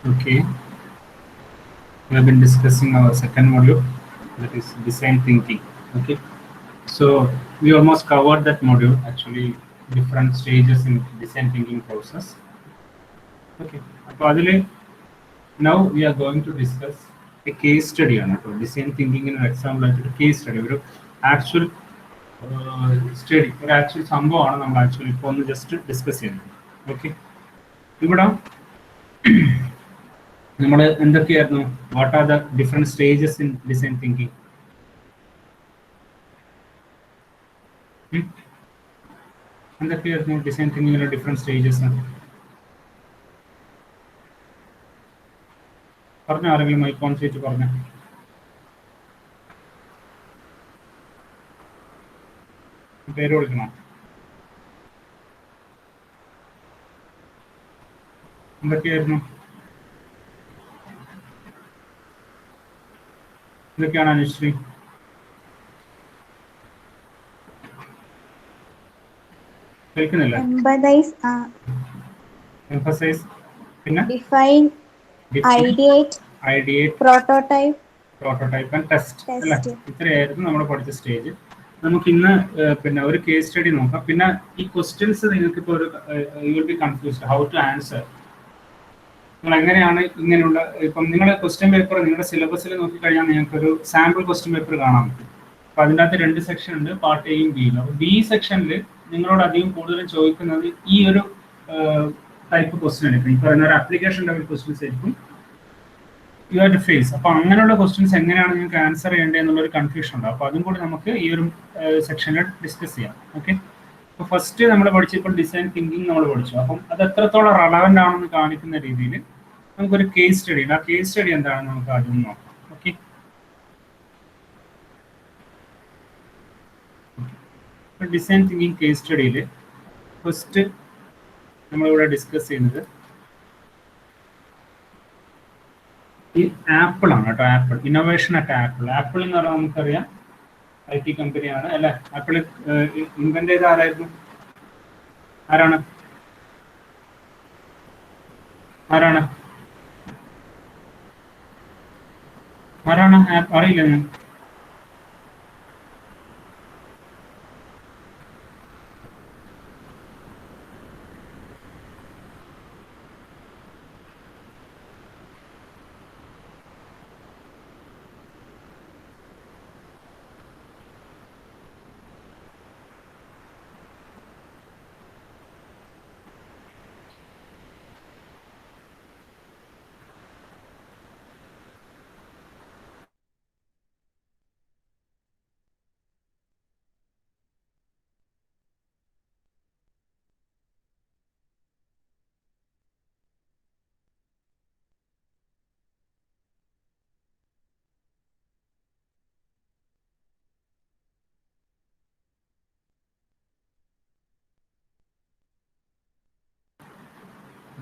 Okay, we have been discussing our second module, that is design thinking. Okay, so we almost covered that module, actually, different stages in design thinking process. Okay, so now we are going to discuss a case study on it. Design thinking in an example, a case study, ഒരു actual study, ഒരു actual സംഭവമാണ് നമ്മൾ actually ഇപ്പോൾ ഒന്ന് just discuss ചെയ്യുന്നത്. Okay, ഇവിടെ നമ്മൾ എന്തൊക്കെയായിരുന്നു, what are the different stages in design thinking? എന്തൊക്കെയായിരുന്നു ഡിസൈൻ തിങ്കിങ്ങിലെ ഡിഫറെന്റ് സ്റ്റേജസ്? പറഞ്ഞോ, ആരെങ്കിലും മൈക്ക് ഓൺ ചെയ്തിട്ട് പറഞ്ഞോ. പേര് കൊടുക്കണം. എന്തൊക്കെയായിരുന്നു? എന്തൊക്കെയാണ് അനുശ്രീ? കേൾക്കുന്നില്ല? എംഫസൈസ്, പിന്നെ define, ideate, prototype and test അല്ലേ? ഇത്രയായിരുന്നു നമ്മൾ പഠിച്ച സ്റ്റേജ്. നമുക്ക് ഇന്ന് പിന്നെ ഒരു കേസ് സ്റ്റഡി നോക്കാം. പിന്നെ ഈ ക്വസ്റ്റ്യൻസ് നിങ്ങൾക്ക് ഇപ്പോൾ ഒരു you will be confused how to answer. നിങ്ങൾ എങ്ങനെയാണ് ഇങ്ങനെയുള്ള, ഇപ്പം നിങ്ങളുടെ ക്വസ്റ്റ്യൻ പേപ്പർ നിങ്ങളുടെ സിലബസിൽ നോക്കിക്കഴിഞ്ഞാൽ നിങ്ങൾക്കൊരു സാമ്പിൾ ക്വസ്റ്റ്യൻ പേപ്പർ കാണാൻ പറ്റും. അപ്പോൾ അതിൻ്റെ അകത്ത് രണ്ട് സെക്ഷൻ ഉണ്ട്, പാർട്ട് എയും ബിയും. അപ്പോൾ ബി സെക്ഷനിൽ നിങ്ങളോട് അധികം കൂടുതലും ചോദിക്കുന്നത് ഈ ഒരു ടൈപ്പ് ക്വസ്റ്റ്യൻ ആയിരിക്കും. ഈ പറയുന്ന ഒരു ആപ്ലിക്കേഷൻ ലെവൽ ക്വസ്റ്റ്യൻസ് ആയിരിക്കും യു ഹാവ് ടു ഫേസ്. അപ്പോൾ അങ്ങനെയുള്ള ക്വസ്റ്റ്യൻസ് എങ്ങനെയാണ് നിങ്ങൾക്ക് ആൻസർ ചെയ്യേണ്ടത് എന്നുള്ളൊരു കൺഫ്യൂഷൻ ഉണ്ട്. അപ്പോൾ അതും കൂടി നമുക്ക് ഈ ഒരു സെക്ഷനിൽ ഡിസ്കസ് ചെയ്യാം. ഓക്കെ, അപ്പോൾ ഫസ്റ്റ് നമ്മൾ പഠിച്ചപ്പോൾ ഡിസൈൻ തിങ്കിങ് നമ്മൾ പഠിച്ചു. അപ്പം അത് എത്രത്തോളം റെലവൻ്റ് ആണെന്ന് കാണിക്കുന്ന രീതിയിൽ നമുക്കൊരു കേസ് സ്റ്റഡി ഉണ്ട്. ആ കേസ് സ്റ്റഡി എന്താണെന്ന് നമുക്ക് ആദ്യം നോക്കാം. ഓക്കെ, ഡിസൈൻ തിങ്കിങ് കേസ് സ്റ്റഡിയിൽ ഫസ്റ്റ് നമ്മളിവിടെ ഡിസ്കസ് ചെയ്യുന്നത് ഈ ആപ്പിൾ ആണ് കേട്ടോ. Apple, innovation at Apple. Apple എന്ന് പറഞ്ഞാൽ നമുക്കറിയാം IT കമ്പനിയാണ് അല്ലേ? ആപ്പിൾ ഇൻവെന്റ് ചെയ്ത ആരായിരുന്നു? ആരാണ് അറിയില്ല ഞാൻ.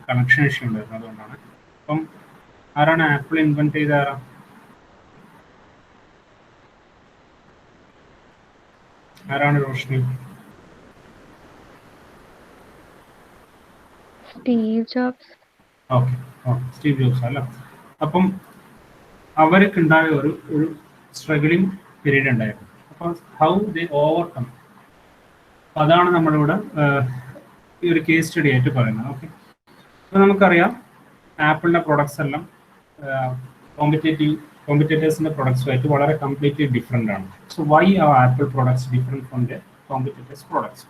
കണക്ഷൻ ഇഷ്യൂ ഉണ്ടായിരുന്നു, അതുകൊണ്ടാണ്. അപ്പം ആരാണ് ആപ്പിൾ ഇൻവെന്റ് ചെയ്ത ആരാണ് Roshni? Steve jobs. Okay, Steve jobs അല്ല. അപ്പം അവർക്ക് ഉണ്ടായ ഒരു സ്ട്രഗിളിങ് പീരീഡ് ഉണ്ടായിരുന്നു. അപ്പം ഹൗ ദേ ഓവർകം, അപ്പം അതാണ് നമ്മളിവിടെ ഈ ഒരു കേസ് സ്റ്റഡി ആയിട്ട് പറയുന്നത്. ഓക്കെ, അപ്പോൾ നമുക്കറിയാം ആപ്പിളിൻ്റെ പ്രൊഡക്ട്സ് എല്ലാം കോമ്പറ്റേറ്റേഴ്സിൻ്റെ പ്രൊഡക്ട്സുമായിട്ട് വളരെ കംപ്ലീറ്റ്ലി ഡിഫറെൻ്റ് ആണ്. So why are Apple products different from the competitors products?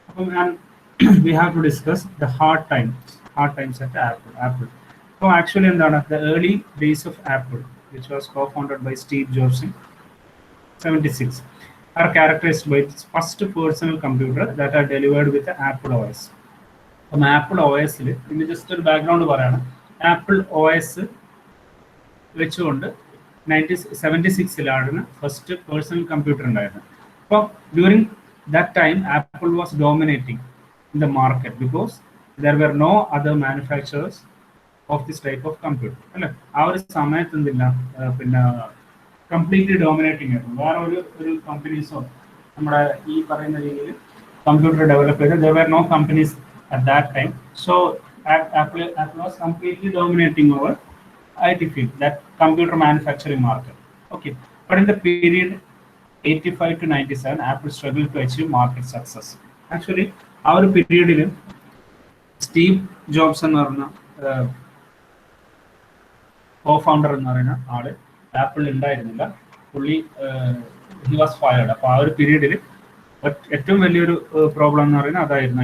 അപ്പം we have to discuss the hard times at Apple. So actually എന്താണ്, the early days of Apple, which was co-founded by Steve Jobs in 1976, are characterized by its first personal computer that are delivered with the Apple OS. അപ്പം apple OS ഇന്ന് just ഒരു background പറയാണ്. Apple OS വെച്ചുകൊണ്ട് 1976 first personal computer ഉണ്ടായിരുന്നത്. അപ്പോൾ during that time Apple was dominating in the market because there were no other manufacturers of this type of computer അല്ലേ? ആ ഒരു സമയത്ത് എന്തില്ല, പിന്നെ കംപ്ലീറ്റ്ലി ഡോമിനേറ്റിംഗ് ആയിരുന്നു. വേറെ ഒരു കമ്പനീസോ നമ്മുടെ ഈ പറയുന്ന രീതിയിൽ കമ്പ്യൂട്ടർ ഡെവലപ്പ് ചെയ്ത് there were no companies at that time. So Apple was completely dominating over IT field, that computer manufacturing market. Okay, but in the period 85 to 97, Apple struggled to achieve market success. Actually, our period, Steve Jobs എന്ന് പറഞ്ഞ co-founder എന്ന് പറയുന്ന ആള് apple ഉണ്ടായിരുന്നില്ല. പുള്ളി he was fired. അപ്പോൾ ആ ഒരു പീരീഡിൽ ഏറ്റവും വലിയൊരു പ്രോബ്ലം എന്ന് പറയുന്നത് അതായിരുന്നു.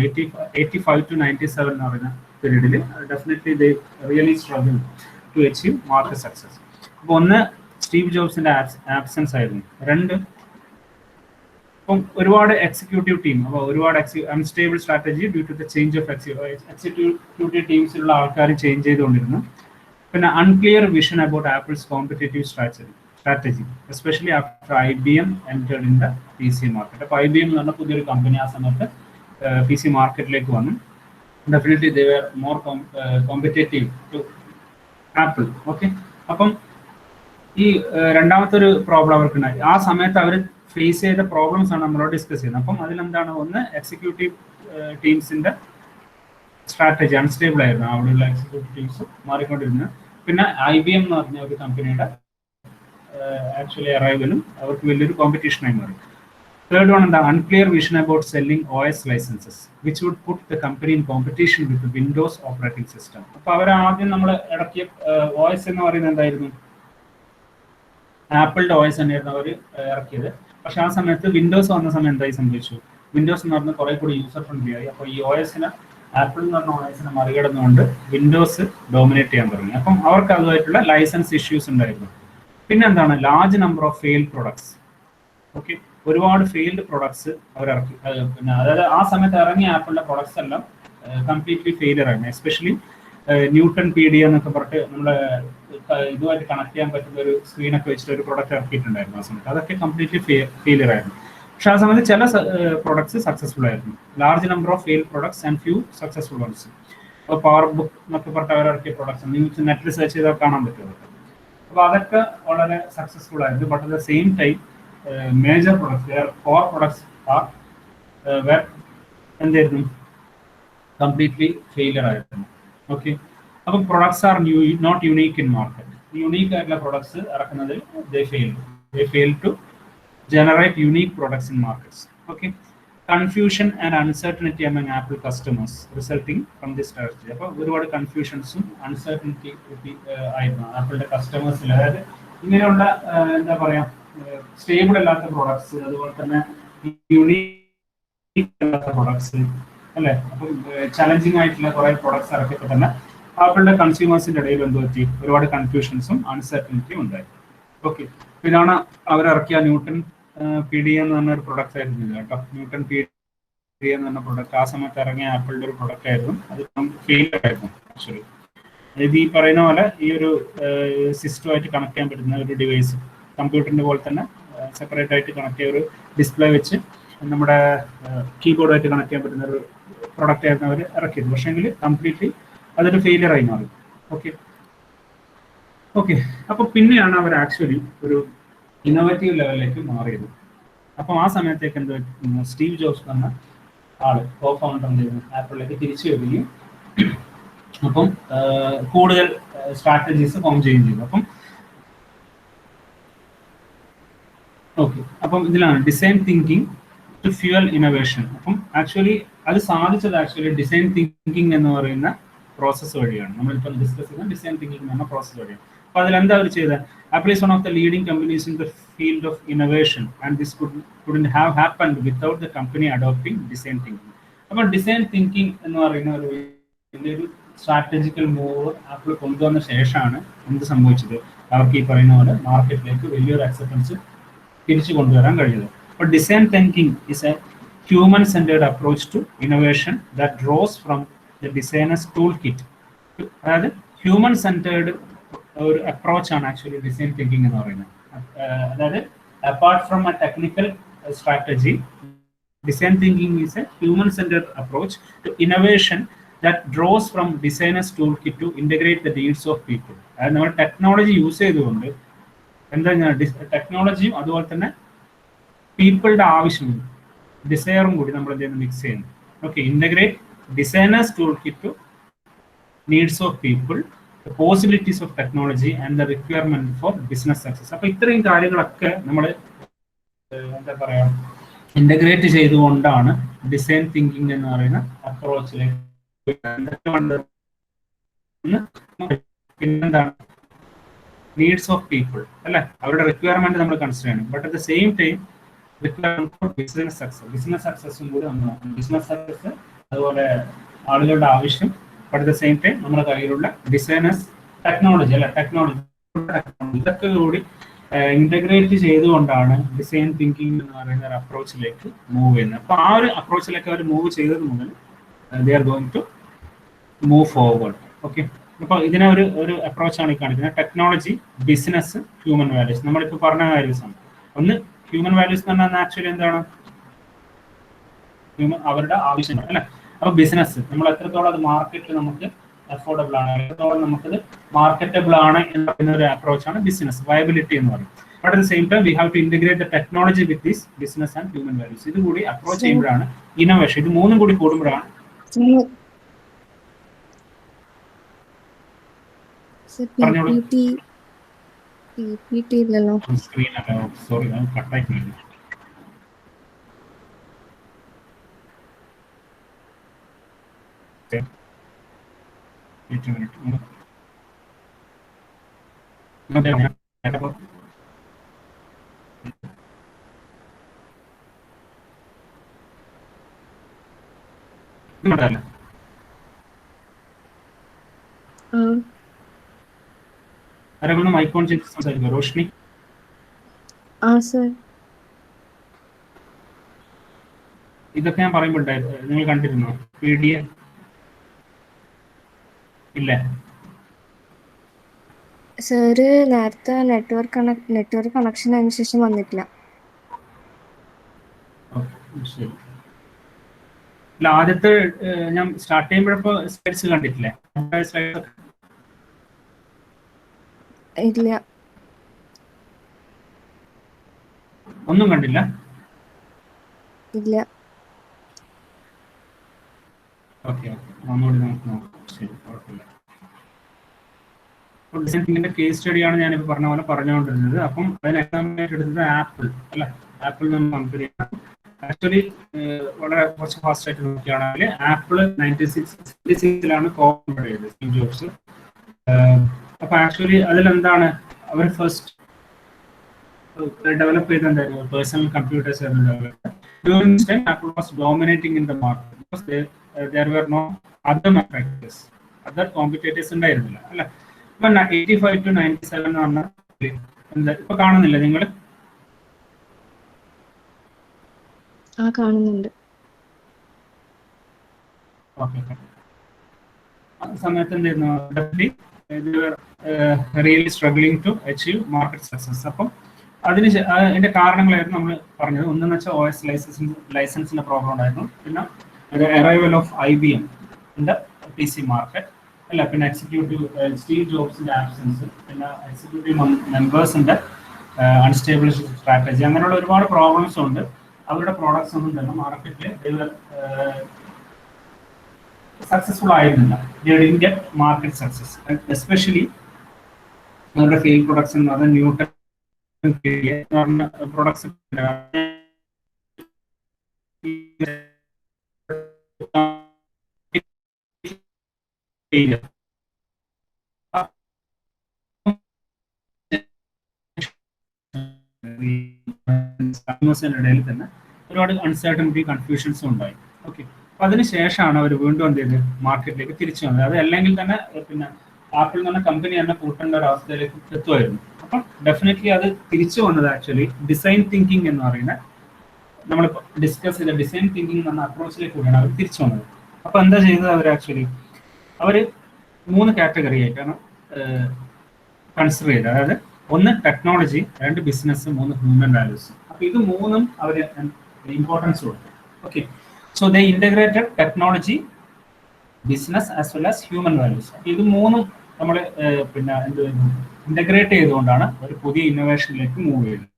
85 to 97 എന്ന് പറയുന്ന പീരീഡിൽ definitely they really struggle to achieve market success. അപ്പോൾ ഒന്ന് സ്റ്റീവ് ജോബ്സിന്റെ ആബ്സെൻസ് ആയിരുന്നു. രണ്ട്, ഇപ്പം ഒരുപാട് എക്സിക്യൂട്ടീവ് ടീം, അപ്പോൾ ഒരുപാട് unstable strategy due to the change of executive ടീംസിലുള്ള ആൾക്കാർ ചേഞ്ച് ചെയ്തുകൊണ്ടിരുന്നു. പിന്നെ unclear vision about Apple's competitive strategy especially after IBM entered in the PC market. അപ്പോൾ IBM എന്ന് പറഞ്ഞ പുതിയൊരു കമ്പനി ആ സമയത്ത് PC മാർക്കറ്റിലേക്ക് വന്നു. Definitely they were more competitive to Apple. Okay, അപ്പം ഈ രണ്ടാമത്തെ ഒരു പ്രോബ്ലം അവർക്കുണ്ടായി. ആ സമയത്ത് അവർ ഫേസ് ചെയ്ത പ്രോബ്ലംസ് ആണ് നമ്മളോട് ഡിസ്കസ് ചെയ്യുന്നത്. അപ്പം അതിലെന്താണ്, ഒന്ന് എക്സിക്യൂട്ടീവ് ടീംസിന്റെ സ്ട്രാറ്റജി അൺസ്റ്റേബിൾ ആയിരുന്നു, അവിടെയുള്ള എക്സിക്യൂട്ടീവ് ടീംസ് മാറിക്കൊണ്ടിരുന്നത്. പിന്നെ IBM എന്ന് പറഞ്ഞ ഒരു കമ്പനിയുടെ ആക്ച്വലി അറൈവലും അവർക്ക് വലിയൊരു കോമ്പറ്റീഷനായി മാറി. തേർഡ് വൺ എന്താ, unclear vision about selling OS licenses which would put the company in competition with Windows operating system. അപ്പോൾ അവർ ആദ്യം നമ്മൾ ഇറക്കിയ OS എന്ന് പറയുന്നത് എന്തായിരുന്നു, ആപ്പിളിന്റെ OS തന്നെയായിരുന്നു അവർ ഇറക്കിയത്. പക്ഷെ ആ സമയത്ത് വിൻഡോസ് വന്ന സമയം എന്തായി സംഭവിച്ചു, വിൻഡോസ് എന്ന് പറഞ്ഞാൽ കുറെ കൂടി യൂസർ ഫ്രണ്ട്ലി ആയി. അപ്പോൾ ഈ OSനെ ആപ്പിൾ എന്ന് പറഞ്ഞ OSനെ മറികടന്നുകൊണ്ട് വിൻഡോസ് ഡോമിനേറ്റ് ചെയ്യാൻ തുടങ്ങി. അപ്പം അവർക്ക് അതുമായിട്ടുള്ള ലൈസൻസ് ഇഷ്യൂസ് ഉണ്ടായിരുന്നു. പിന്നെ എന്താണ്, large number of failed products. Okay, ഒരുപാട് ഫെയിൽഡ് പ്രൊഡക്ട്സ് അവർ ഇറക്കി. പിന്നെ അതായത് ആ സമയത്ത് ഇറങ്ങിയ ആപ്പിളിന്റെ പ്രൊഡക്ട്സ് എല്ലാം കംപ്ലീറ്റ്ലി ഫെയിലിയർ ആയിരുന്നു. എസ്പെഷ്യലി ന്യൂട്ടൺ PD എന്നൊക്കെ പറഞ്ഞിട്ട് നമ്മളെ ഇതുമായിട്ട് കണക്ട് ചെയ്യാൻ പറ്റുന്ന ഒരു സ്ക്രീനൊക്കെ വെച്ചിട്ട് ഒരു പ്രൊഡക്റ്റ് ഇറക്കിയിട്ടുണ്ടായിരുന്നു ആ സമയത്ത്. അതൊക്കെ കംപ്ലീറ്റ്ലി ഫെയിലിയർ ആയിരുന്നു. പക്ഷെ ആ സമയത്ത് ചില പ്രൊഡക്ട്സ് സക്സസ്ഫുൾ ആയിരുന്നു. Large number of fail products and few successful ones. അപ്പോൾ പവർ ബുക്ക് എന്നൊക്കെ പറഞ്ഞിട്ട് അവർ ഇറക്കിയ പ്രൊഡക്ട്സ് നിങ്ങൾക്ക് നെറ്റിൽ സെർച്ച് ചെയ്താൽ കാണാൻ പറ്റും. അപ്പോൾ അതൊക്കെ വളരെ സക്സസ്ഫുൾ ആയിരുന്നു. But at the same time major products, core products എന്തായിരുന്നു, കംപ്ലീറ്റ്ലി ഫെയിലിയർ ആയിരുന്നു. ഓക്കെ, അപ്പം products are not unique in market. Unique ആയിട്ടുള്ള പ്രൊഡക്ട്സ് ഇറക്കുന്നതിൽ they fail to generate unique products in markets. Okay, confusion and uncertainty among Apple customers resulting from this strategy. അപ്പോൾ ഒരുപാട് കൺഫ്യൂഷൻസും uncertainty ആയിരുന്നു ആപ്പിളിന്റെ കസ്റ്റമേഴ്സിൽ. അതായത് ഇങ്ങനെയുള്ള എന്താ പറയാ, സ്റ്റേബിൾ അല്ലാത്ത പ്രൊഡക്ട്സ്, അതുപോലെ തന്നെ യുണീക്ക് അല്ലാത്ത പ്രൊഡക്ട്സ് അല്ലെ. അപ്പം ചലഞ്ചിങ് ആയിട്ടുള്ള കുറെ പ്രൊഡക്ട്സ് ഇറക്കിയപ്പോൾ തന്നെ ആപ്പിളിന്റെ കൺസ്യൂമേഴ്സിന്റെ ഇടയിൽ എന്ത് പറ്റി, ഒരുപാട് കൺഫ്യൂഷൻസും അൺസർട്ടനിറ്റിയും ഉണ്ടായി. ഓക്കെ, ഇതാണ് അവരിറക്കിയ ന്യൂട്ടൺ PD എന്ന് പറഞ്ഞ ഒരു പ്രൊഡക്റ്റ് ആയിരുന്നു കേട്ടോ. ന്യൂട്ടൺ PD എന്ന് പറഞ്ഞ പ്രൊഡക്റ്റ് ആ സമയത്ത് ഇറങ്ങിയ ആപ്പിളിന്റെ ഒരു പ്രൊഡക്റ്റ് ആയിരുന്നു. അത് ഫെയിലിയർ ആയിരുന്നു ആക്ച്വലി. അതായത് ഈ പറയുന്ന പോലെ ഈ ഒരു സിസ്റ്റമായിട്ട് കണക്ട് ചെയ്യാൻ പറ്റുന്ന ഒരു ഡിവൈസ്, കമ്പ്യൂട്ടറിന്റെ പോലെ തന്നെ സെപ്പറേറ്റ് ആയിട്ട് കണക്ട് ചെയ്ത ഒരു ഡിസ്പ്ലേ വെച്ച് നമ്മുടെ കീബോർഡായിട്ട് കണക്ട് ചെയ്യാൻ പറ്റുന്ന ഒരു പ്രൊഡക്റ്റ് ആയിരുന്നു അവർ ഇറക്കിയത്. പക്ഷേങ്കിൽ കംപ്ലീറ്റ്ലി അതൊരു ഫെയിലിയർ ആയി മാറി. ഓക്കെ, അപ്പോൾ പിന്നെയാണ് അവർ ആക്ച്വലി ഒരു ഇന്നോവേറ്റീവ് ലെവലിലേക്ക് മാറിയത്. അപ്പം ആ സമയത്തേക്ക് എന്ത്, സ്റ്റീവ് ജോബ്സ് എന്ന ആള് co-founder ആപ്പിളിലേക്ക് തിരിച്ചു വരികയും അപ്പം കൂടുതൽ സ്ട്രാറ്റജീസ് ഫോം ചെയ്യുകയും ചെയ്തു. അപ്പം ഇതിലാണ് design thinking to fuel innovation. അപ്പം ആക്ച്വലി അത് സാധിച്ചത് ആക്ച്വലി ഡിസൈൻ തിങ്കിങ് എന്ന് പറയുന്ന പ്രോസസ്സ് വഴിയാണ്. നമ്മളിപ്പോൾ ഡിസ്കസ് ചെയ്യുന്ന ഡിസൈൻ തിങ്കിങ് എന്ന പ്രോസസ്സ് വഴിയാണ്. അപ്പോൾ അതിലെന്താ അവർ ചെയ്തത്, Apple is one of the leading companies in the field of innovation, and this couldn't have happened without the company adopting design thinking. അപ്പോൾ ഡിസൈൻ തിങ്കിങ് എന്ന് പറയുന്ന ഒരു വലിയൊരു സ്ട്രാറ്റജിക്കൽ മൂവ് ആപ്പിൾ കൊണ്ടുവന്ന ശേഷമാണ് എന്ത് സംഭവിച്ചത്, അവർക്ക് ഈ പറയുന്ന പോലെ മാർക്കറ്റിലേക്ക് വലിയൊരു അക്സെപ്റ്റൻസ് തിരിച്ചു കൊണ്ടുവരാൻ കഴിഞ്ഞത്. അപ്പോൾ design thinking is a human centred approach to innovation that draws from the designers tool kit. അതായത് ഹ്യൂമൻ സെൻറ്റേർഡ് ഒരു അപ്രോച്ചാണ് ആക്ച്വലി ഡിസൈൻ തിങ്കിങ് എന്ന് പറയുന്നത്. അതായത് apart from a technical strategy, design thinking is a human centred approach to innovation that draws from designers tool kit to integrate the needs of people. അതായത് നമ്മൾ technology use ചെയ്തുകൊണ്ട് എന്താ ടെക്നോളജിയും അതുപോലെ തന്നെ പീപ്പിളുടെ ആവശ്യവും ഡിസയറും കൂടി നമ്മൾ എന്ത് ചെയ്യുന്നു, മിക്സ് ചെയ്യുന്നു. Okay, integrate designers tool kit to needs of people, the possibilities of technology and the requirement for business success. അപ്പൊ ഇത്രയും കാര്യങ്ങളൊക്കെ നമ്മൾ എന്താ പറയാ ഇന്റഗ്രേറ്റ് ചെയ്തുകൊണ്ടാണ് ഡിസൈൻ തിങ്കിങ് എന്ന് പറയുന്ന അപ്രോച്ചിലേക്ക്. പിന്നെന്താണ് നീഡ്സ് ഓഫ് പീപ്പിൾ അല്ലെ, അവരുടെ റിക്വയർമെന്റ് നമ്മൾ കൺസിഡർ ചെയ്യണം. But at the same time requirement for business success, business സക്സസും കൂടി നമ്മൾ ബിസിനസ് സക്സസ് അതുപോലെ ആളുകളുടെ ആവശ്യം. But at the same time നമ്മുടെ കയ്യിലുള്ള ഡിസൈനേഴ്സ് ടെക്നോളജി അല്ലെ, ടെക്നോളജി ഇതൊക്കെ കൂടി ഇന്റഗ്രേറ്റ് ചെയ്തുകൊണ്ടാണ് ഡിസൈൻ തിങ്കിങ് എന്ന് പറയുന്ന ഒരു അപ്രോച്ചിലേക്ക് മൂവ് ചെയ്യുന്നത്. അപ്പൊ ആ ഒരു അപ്രോച്ചിലേക്ക് അവർ മൂവ് ചെയ്തത് മുതൽ they are going to move forward. Okay, അപ്പൊ ഇതിനെ ഒരു അപ്രോച്ചാണ് ഈ കാണിക്കുന്നത്. Technology, business, human values. നമ്മളിപ്പോൾ പറഞ്ഞ വാല്യൂസ് ആണ്. ഒന്ന് ഹ്യൂമൻ വാല്യൂസ് എന്ന് പറഞ്ഞാൽ ആക്ച്വലി എന്താണ്, അവരുടെ ആവശ്യങ്ങൾ അല്ലെ. അപ്പൊ ബിസിനസ് നമ്മൾ എത്രത്തോളം അത് മാർക്കറ്റിൽ നമുക്ക് അഫോർഡബിൾ ആണ്, എത്രത്തോളം നമുക്കത് മാർക്കറ്റബിൾ ആണ് എന്ന് പറയുന്ന ഒരു അപ്രോച്ചാണ് ബിസിനസ് വയബിലിറ്റി എന്ന് പറയും. But at the same time we have to integrate the technology with this business and human values. ഇത് കൂടി അപ്രോച്ച് ചെയ്യുമ്പോഴാണ് ഇന്നോവേഷൻ. ഇത് മൂന്നും കൂടി കൂടുമ്പോഴാണ് സോറി കട്ടായി പോയി. മൈക്ക് ഓൺ ചെയ്ത് സംസാരിക്കുക. റോഷ്നി. ഇതൊക്കെ ഞാൻ പറയുമ്പോൾ നിങ്ങൾ കണ്ടിരുന്നോ PDF? ഇല്ല സാറ് നേരത്തെ നെറ്റ്വർക്ക് കണക്ഷൻ അതിന് ശേഷം വന്നിട്ടില്ല. ഇല്ല, ആദ്യത്തെ ഞാൻ സ്റ്റാർട്ട് ചെയ്യുമ്പോഴപ്പോ സ്ലൈഡ്സ് കണ്ടിട്ടില്ലേ? ഇല്ല, ഒന്നും കണ്ടില്ല. ഇല്ല. ഓക്കെ, ഒന്നുകൂടി നമുക്ക് നോക്കാം. ശരി, കുഴപ്പമില്ല. ഡിസൈൻ തിങ്കിങ്ങിന്റെ കേസ് സ്റ്റഡിയാണ് ഞാനിപ്പോൾ പറഞ്ഞ പോലെ പറഞ്ഞുകൊണ്ടിരുന്നത്. അപ്പം അതിന് എക്സാമ്പിളായിട്ട് എടുത്തത് ആപ്പിൾ അല്ല, ആപ്പിൾ എന്ന കമ്പനിയാണ്. ആക്ച്വലി വളരെ കുറച്ച് ഫാസ്റ്റ് ആയിട്ട് നോക്കുകയാണെങ്കിൽ ആപ്പിൾ 1966 കോപ്പറേറ്റ് ചെയ്തത് സ്റ്റീവ് ജോബ്സ്. അപ്പൊ ആക്ച്വലി അതിലെന്താണ് അവർ ഫസ്റ്റ് ഡെവലപ്പ് ചെയ്തിട്ടുണ്ടായിരുന്നു, പേഴ്സണൽ കമ്പ്യൂട്ടേഴ്സ് ആയിരുന്നു develop. During this time, Apple was dominating in the market because there were no other manufacturers, other competitors ഉണ്ടായിരുന്നില്ല അല്ല. ഇപ്പൊ 85 to 97 ആണ് എന്താ ഇപ്പൊ കാണുന്നില്ല നിങ്ങൾ? കാണുന്നുണ്ട്. ഓക്കെ, ആ സമയത്ത് എന്തായിരുന്നു really struggling to achieve market success. അപ്പം അതിന്റെ കാരണങ്ങളായിരുന്നു നമ്മൾ പറഞ്ഞത്. ഒന്നെന്ന് വെച്ചാൽ OS ലൈസൻസിന്റെ പ്രോബ്ലം ഉണ്ടായിരുന്നു, പിന്നെ arrival of IBM in the PC market അല്ല, പിന്നെ എക്സിക്യൂട്ടീവ് സ്റ്റീവ് ജോബ്സിന്റെ ആബ്സെൻസ്, പിന്നെ എക്സിക്യൂട്ടീവ് മെമ്പേഴ്സിന്റെ അൺസ്റ്റേബിൾ സ്ട്രാറ്റജി, അങ്ങനെയുള്ള ഒരുപാട് പ്രോബ്ലംസ് ഉണ്ട്. അവരുടെ പ്രോഡക്ട്സ് ഒന്നും തന്നെ മാർക്കറ്റിൽ സക്സസ്ഫുൾ ആയിരുന്നില്ല. മാർക്കറ്റ് സക്സസ് എസ്പെഷ്യലി അവരുടെ ഫെയിൽ പ്രൊഡക്ട്സ് എന്ന് പറഞ്ഞാൽ ന്യൂട്ടൺ പ്രൊഡക്ട്സ് ഇടയിൽ തന്നെ ഒരുപാട് അൺസർട്ടനിറ്റി കൺഫ്യൂഷൻസും ഉണ്ടായി. ഓക്കെ, അപ്പൊ അതിനുശേഷമാണ് അവർ വീണ്ടും എന്ത് ചെയ്ത് മാർക്കറ്റിലേക്ക് തിരിച്ചു വന്നത്. അത് അല്ലെങ്കിൽ തന്നെ പിന്നെ ആപ്പിൾ എന്ന് പറഞ്ഞ കമ്പനി തന്നെ കൂട്ടേണ്ട ഒരു അവസ്ഥയിലേക്ക് എത്തുമായിരുന്നു. അപ്പം ഡെഫിനറ്റ്ലി അത് തിരിച്ചു വന്നത് ആക്ച്വലി ഡിസൈൻ തിങ്കിങ് എന്ന് പറയുന്ന നമ്മളിപ്പോൾ ഡിസ്കസ് ചെയ്ത ഡിസൈൻ തിങ്കിങ് എന്ന് പറഞ്ഞ അപ്രോച്ചിലേക്ക് കൂടിയാണ് അവർ തിരിച്ചു വന്നത്. അപ്പൊ എന്താ ചെയ്തത് അവർ ആക്ച്വലി അവർ 3 കാറ്റഗറി ആയിട്ടാണ് കൺസിഡർ ചെയ്തത്. അതായത് 1 ടെക്നോളജി, 2 ബിസിനസ്, 3 ഹ്യൂമൻ വാല്യൂസ്. അപ്പൊ ഇത് 3ഉം അവർ ഇമ്പോർട്ടൻസ് കൊടുത്തു. Okay, so they integrated technology, business as well as human values. ഇത് 3ഉം നമ്മൾ പിന്നെ എന്ത് ഇന്റഗ്രേറ്റ് ചെയ്തുകൊണ്ടാണ് ഒരു പുതിയ ഇന്നോവേഷനിലേക്ക് മൂവ് ചെയ്യുന്നത്.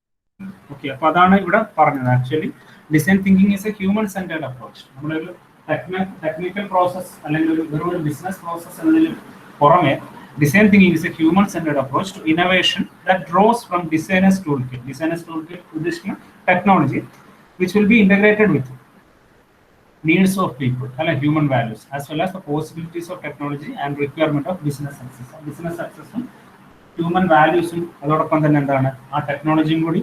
ഓക്കെ, അപ്പൊ അതാണ് ഇവിടെ പറഞ്ഞത്. Actually design thinking is a human centred approach. നമ്മളൊരു ടെക്നിക്കൽ പ്രോസസ് അല്ലെങ്കിൽ ഒരു ബിസിനസ് പ്രോസസ് എന്നതിന് പുറമെ design thinking is a human centred approach to innovation that draws from designers tool kit. Designers tool kit ഉദ്ദേശിക്കുന്ന technology which will be integrated with needs of people, human values, as well as the possibilities of technology and requirement of business success. Business success human values അതോടൊപ്പം തന്നെ എന്താണ് ആ ടെക്നോളജിയും കൂടി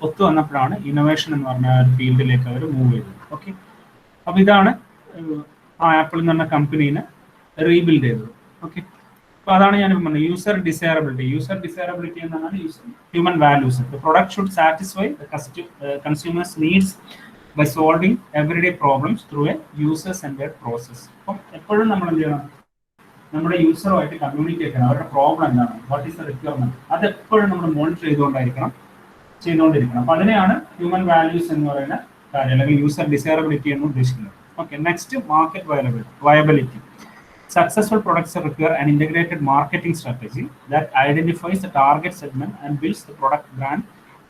ഒത്തു വന്നപ്പോഴാണ് innovation എന്ന് പറഞ്ഞ ഫീൽഡിലേക്ക് അവർ മൂവ് ചെയ്തത്. ഓക്കെ, അപ്പോൾ ഇതാണ് ആ ആപ്പിൾ എന്ന് പറഞ്ഞ കമ്പനീനെ റീബിൽഡ് ചെയ്തത്. ഓക്കെ, അപ്പോൾ അതാണ് ഞാൻ പറഞ്ഞത് യൂസർ ഡിസൈറബിലിറ്റി എന്നാണ് human values. The product should satisfy consumers needs by solving everyday problems through a user centred process. അപ്പം എപ്പോഴും നമ്മൾ എന്ത് ചെയ്യണം, നമ്മുടെ യൂസറുമായിട്ട് കമ്മ്യൂണിക്കേറ്റ് ചെയ്യണം. അവരുടെ പ്രോബ്ലം എന്താണ്, വാട്ട് ഈസ് ദ റിക്വയർമെന്റ്, അത് എപ്പോഴും നമ്മൾ മോണിറ്റർ ചെയ്തുകൊണ്ടിരിക്കണം. അപ്പോൾ അതിനെയാണ് ഹ്യൂമൻ വാല്യൂസ് എന്ന് പറയുന്ന കാര്യം, അല്ലെങ്കിൽ യൂസർ ഡിസൈറബിലിറ്റി എന്ന് ഉദ്ദേശിക്കുന്നത്. Okay, next market viability. Successful products require an integrated marketing strategy that identifies the target segment and builds the product brand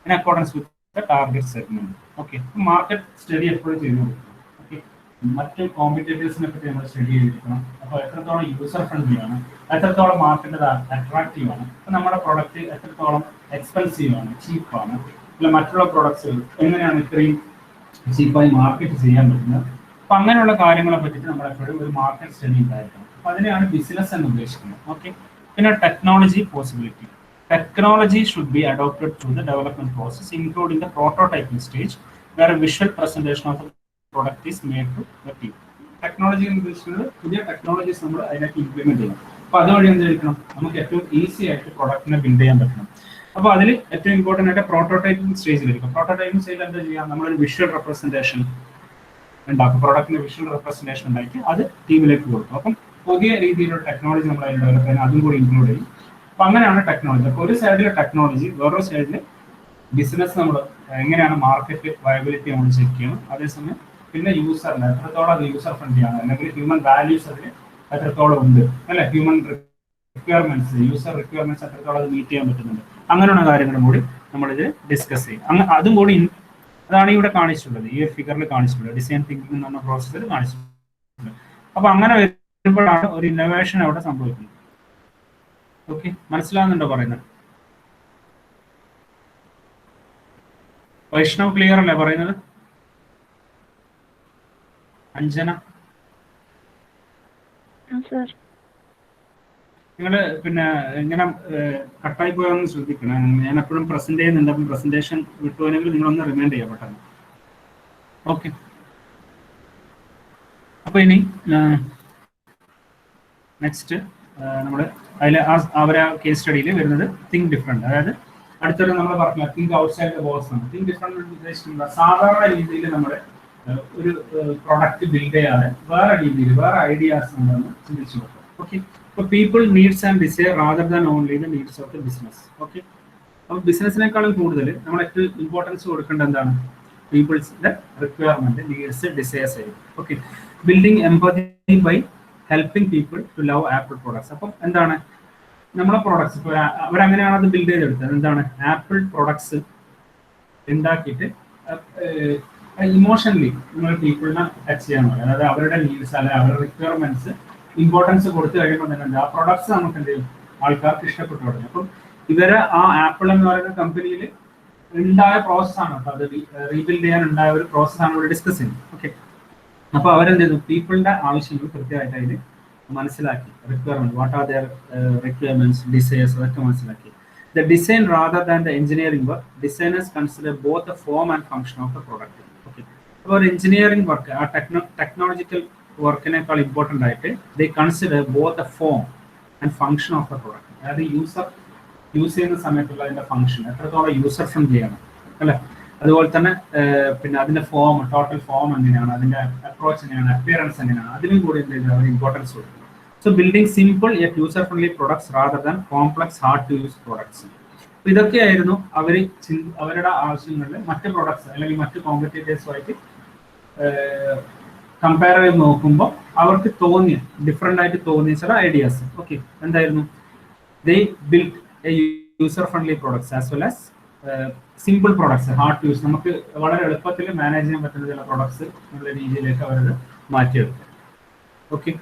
in accordance with the target segment. Okay, market study എപ്പോഴും ചെയ്തു. Okay, മറ്റ് കോമ്പറ്റീറ്റേഴ്സിനെ പറ്റി നമ്മൾ study ചെയ്തിരിക്കണം. അപ്പോൾ എത്രത്തോളം user friendly ആണ്, എത്രത്തോളം മാർക്കറ്റ് അട്രാക്റ്റീവ് ആണ്, അപ്പോൾ നമ്മുടെ പ്രൊഡക്റ്റ് എത്രത്തോളം എക്സ്പെൻസീവ് ആണ്, ചീപ്പാണ്, അല്ല മറ്റുള്ള പ്രൊഡക്ട്സ് എങ്ങനെയാണ് ഇത്രയും ചീപ്പായി മാർക്കറ്റ് ചെയ്യാൻ പറ്റുന്നത്. അപ്പം അങ്ങനെയുള്ള കാര്യങ്ങളെ പറ്റിയിട്ട് നമ്മളെപ്പോഴും ഒരു മാർക്കറ്റ് സ്റ്റഡി ഉണ്ടായിരിക്കണം. അപ്പോൾ അതിനെയാണ് ബിസിനസ് എന്ന് ഉദ്ദേശിക്കുന്നത്. ഓക്കെ, പിന്നെ technology possibility. Technology should be adopted to the development process including the prototyping stage where visual presentation of the product is made to the team. Technology എന്ന് ഉദ്ദേശിക്കുന്നത് പുതിയ ടെക്നോളജീസ് നമ്മൾ അതിനകത്ത് ഇംപ്ലിമെന്റ് ചെയ്യണം. അപ്പോൾ അതുവഴി എന്ത് ചെയ്യണം, നമുക്ക് ഏറ്റവും ഈസി ആയിട്ട് പ്രൊഡക്റ്റിനെ ബിൽഡ് ചെയ്യാൻ പറ്റണം. അപ്പോൾ അതിൽ ഏറ്റവും ഇമ്പോർട്ടൻ്റ് ആയിട്ട് പ്രോട്ടോടൈപ്പിംഗ് സ്റ്റേജിലിരിക്കും. പ്രോട്ടോടൈപ്പിംഗ് സ്റ്റേജിൽ എന്താ ചെയ്യുക, നമ്മളൊരു വിഷ്വൽ റെപ്രസെന്റേഷൻ ഉണ്ടാക്കും, പ്രൊഡക്റ്റിന്റെ വിഷ്വൽ റെപ്രസെന്റേഷൻ ഉണ്ടാക്കി അത് ടീമിലേക്ക് കൊടുക്കും. അപ്പം പുതിയ രീതിയിലുള്ള ടെക്നോളജി നമ്മൾ അതിൽ ഡെവലപ്പ് ചെയ്യാൻ അതും കൂടി ഇൻക്ലൂഡ് ചെയ്യും. അപ്പം അങ്ങനെയാണ് ടെക്നോളജി. അപ്പോൾ ഒരു സൈഡിലെ ടെക്നോളജി, വേറൊരു സൈഡിൽ ബിസിനസ് നമ്മൾ എങ്ങനെയാണ് മാർക്കറ്റ് വയബിലിറ്റി നമ്മൾ ചെക്ക് ചെയ്യണം. അതേസമയം പിന്നെ യൂസറിന് എത്രത്തോളം അത് യൂസർ ഫ്രണ്ട്ലി ആണ്, അല്ലെങ്കിൽ ഹ്യൂമൻ വാല്യൂസ് അതിൽ എത്രത്തോളം ഉണ്ട്, അല്ലെ ഹ്യൂമൻ റിക്വയർമെന്റ്സ്, യൂസർ റിക്വയർമെന്റ്സ് എത്രത്തോളം അത് മീറ്റ് ചെയ്യാൻ പറ്റുന്നുണ്ട്, അങ്ങനെയുള്ള കാര്യങ്ങളും കൂടി നമ്മളിത് ഡിസ്കസ് ചെയ്യും. അതും കൂടി അതാണ് ഇവിടെ കാണിച്ചിട്ടുള്ളത്, ഈ ഒരു ഫിഗറിൽ കാണിച്ചിട്ടുള്ളത്, ഡിസൈൻ തിങ്കിങ് എന്ന് പറഞ്ഞ പ്രോസസ്സിൽ കാണിച്ചിട്ടുണ്ട്. അപ്പൊ അങ്ങനെ വരുമ്പോഴാണ് ഒരു ഇന്നോവേഷൻ അവിടെ സംഭവിക്കുന്നത്. ഓക്കെ, മനസ്സിലാവുന്നുണ്ടോ പറയുന്നത്? വൈഷ്ണവ് ക്ലിയർ അല്ലേ പറയുന്നത്? അഞ്ജന, നിങ്ങൾ പിന്നെ ഇങ്ങനെ കട്ടായി പോയാന്ന് ശ്രദ്ധിക്കണം. ഞാൻ എപ്പോഴും പ്രസന്റ് ചെയ്യുന്നുണ്ട്, അപ്പം പ്രസന്റേഷൻ വിട്ടുപോയെങ്കിൽ നിങ്ങളൊന്ന് റിമൈൻഡ് ചെയ്യാം പെട്ടെന്ന്. ഓക്കെ, അപ്പൊ ഇനി നെക്സ്റ്റ് നമ്മൾ അതിൽ അവരെ കേസ് സ്റ്റഡിയിൽ വരുന്നത് തിങ്ക് ഡിഫറെന്റ്. അതായത് അടുത്തൊരു നമ്മൾ പറഞ്ഞില്ല, തിങ്ക് ഔട്ട്സൈഡ് ദ ബോക്സ് ആണ്. തിങ്ക് ഡിഫറെന്റ് ഉദ്ദേശിക്കുന്നത് സാധാരണ രീതിയിൽ നമ്മൾ ഒരു പ്രൊഡക്റ്റ് ബിൽഡ് ചെയ്യാതെ വേറെ രീതിയിൽ വേറെ ഐഡിയാസ് നമ്മളൊന്ന് ചിന്തിച്ചു നോക്കാം. ഓക്കെ, അപ്പോൾ people needs and desire rather than only the needs of the business. Okay, അപ്പോൾ ബിസിനസ്സിനേക്കാളും കൂടുതൽ നമ്മൾ ഏറ്റവും ഇമ്പോർട്ടൻസ് കൊടുക്കേണ്ടത് എന്താണ്, പീപ്പിൾസിന്റെ റിക്വയർമെന്റ്, നീഡ്സ്, ഡിസയേഴ്സ് ആയിരിക്കും. Okay, building empathy by helping people to love Apple products. അപ്പം എന്താണ് നമ്മളെ പ്രോഡക്ട്സ്, ഇപ്പോൾ അവരങ്ങനെയാണ് അത് ബിൽഡ് ചെയ്തെടുത്തത്. എന്താണ് ആപ്പിൾ പ്രോഡക്ട്സ് ഉണ്ടാക്കിയിട്ട് ഇമോഷണലി നിങ്ങൾ പീപ്പിളിനെ ടച്ച് ചെയ്യാൻ പറയും. അതായത് അവരുടെ നീഡ്സ് അല്ലെങ്കിൽ അവരുടെ റിക്വയർമെന്റ്സ് ഇമ്പോർട്ടൻസ് കൊടുത്തു കഴിയുമ്പോൾ തന്നെ ആ പ്രൊഡക്ട്സ് നമുക്ക് എന്ത് ചെയ്യും, ആൾക്കാർക്ക് ഇഷ്ടപ്പെട്ടു തുടങ്ങി. അപ്പം ഇവരെ ആ ആപ്പിൾ എന്ന് പറയുന്ന കമ്പനിയിൽ ഉണ്ടായ പ്രോസസ്സാണ് കേട്ടോ, അത് റീബിൽഡ് ചെയ്യാൻ ഉണ്ടായ ഒരു പ്രോസസ്സാണ് ഇവിടെ ഡിസ്കസ് ചെയ്യുന്നത്. ഓക്കെ, അപ്പോൾ അവരെന്ത് ചെയ്തു, പീപ്പിളിന്റെ ആവശ്യങ്ങൾ കൃത്യമായിട്ട് അതിൽ മനസ്സിലാക്കി, requirement, what are their requirements, desires, അതൊക്കെ മനസ്സിലാക്കി. The design rather than the engineering work, designers consider both the form and function of the product. Okay, അപ്പോൾ ഒരു എഞ്ചിനീയറിംഗ് വർക്ക്, ആ ടെക്നോളജിക്കൽ വർക്കിനേക്കാൾ ഇമ്പോർട്ടൻ്റ് ആയിട്ട് they consider both the form and function of the product. അതായത് user use ചെയ്യുന്ന സമയത്തുള്ള അതിന്റെ function എത്രത്തോളം user friendly ആണ്, അല്ലെ, അതുപോലെ തന്നെ പിന്നെ അതിന്റെ ഫോം, ടോട്ടൽ ഫോം എങ്ങനെയാണ്, അതിന്റെ അപ്രോച്ച് എങ്ങനെയാണ്, അപ്പിയറൻസ് എങ്ങനെയാണ്, അതിനും കൂടി എന്ത് ചെയ്യുന്നത് അവർ ഇമ്പോർട്ടൻസ് കൊടുക്കും. So building simple yet user-friendly products rather than complex, hard-to-use products. ഇതൊക്കെയായിരുന്നു അവരുടെ ആവശ്യങ്ങളിൽ മറ്റ് പ്രോഡക്ട്സ് അല്ലെങ്കിൽ മറ്റ് കോമ്പറ്റീറ്റേഴ്സുമായിട്ട് കമ്പയർ ചെയ്ത് നോക്കുമ്പോൾ അവർക്ക് തോന്നിയ ഡിഫറെൻ്റ് ആയിട്ട് തോന്നിയ ചില ഐഡിയാസ്. ഓക്കെ, എന്തായിരുന്നു, they built a user-friendly products as well as simple products, hard to use, നമുക്ക് വളരെ എളുപ്പത്തിൽ മാനേജ് ചെയ്യാൻ പറ്റുന്ന ചില പ്രോഡക്ട്സ് എന്നുള്ള രീതിയിലേക്ക് അവർ മാറ്റിയെടുക്കുക. ഓക്കെ,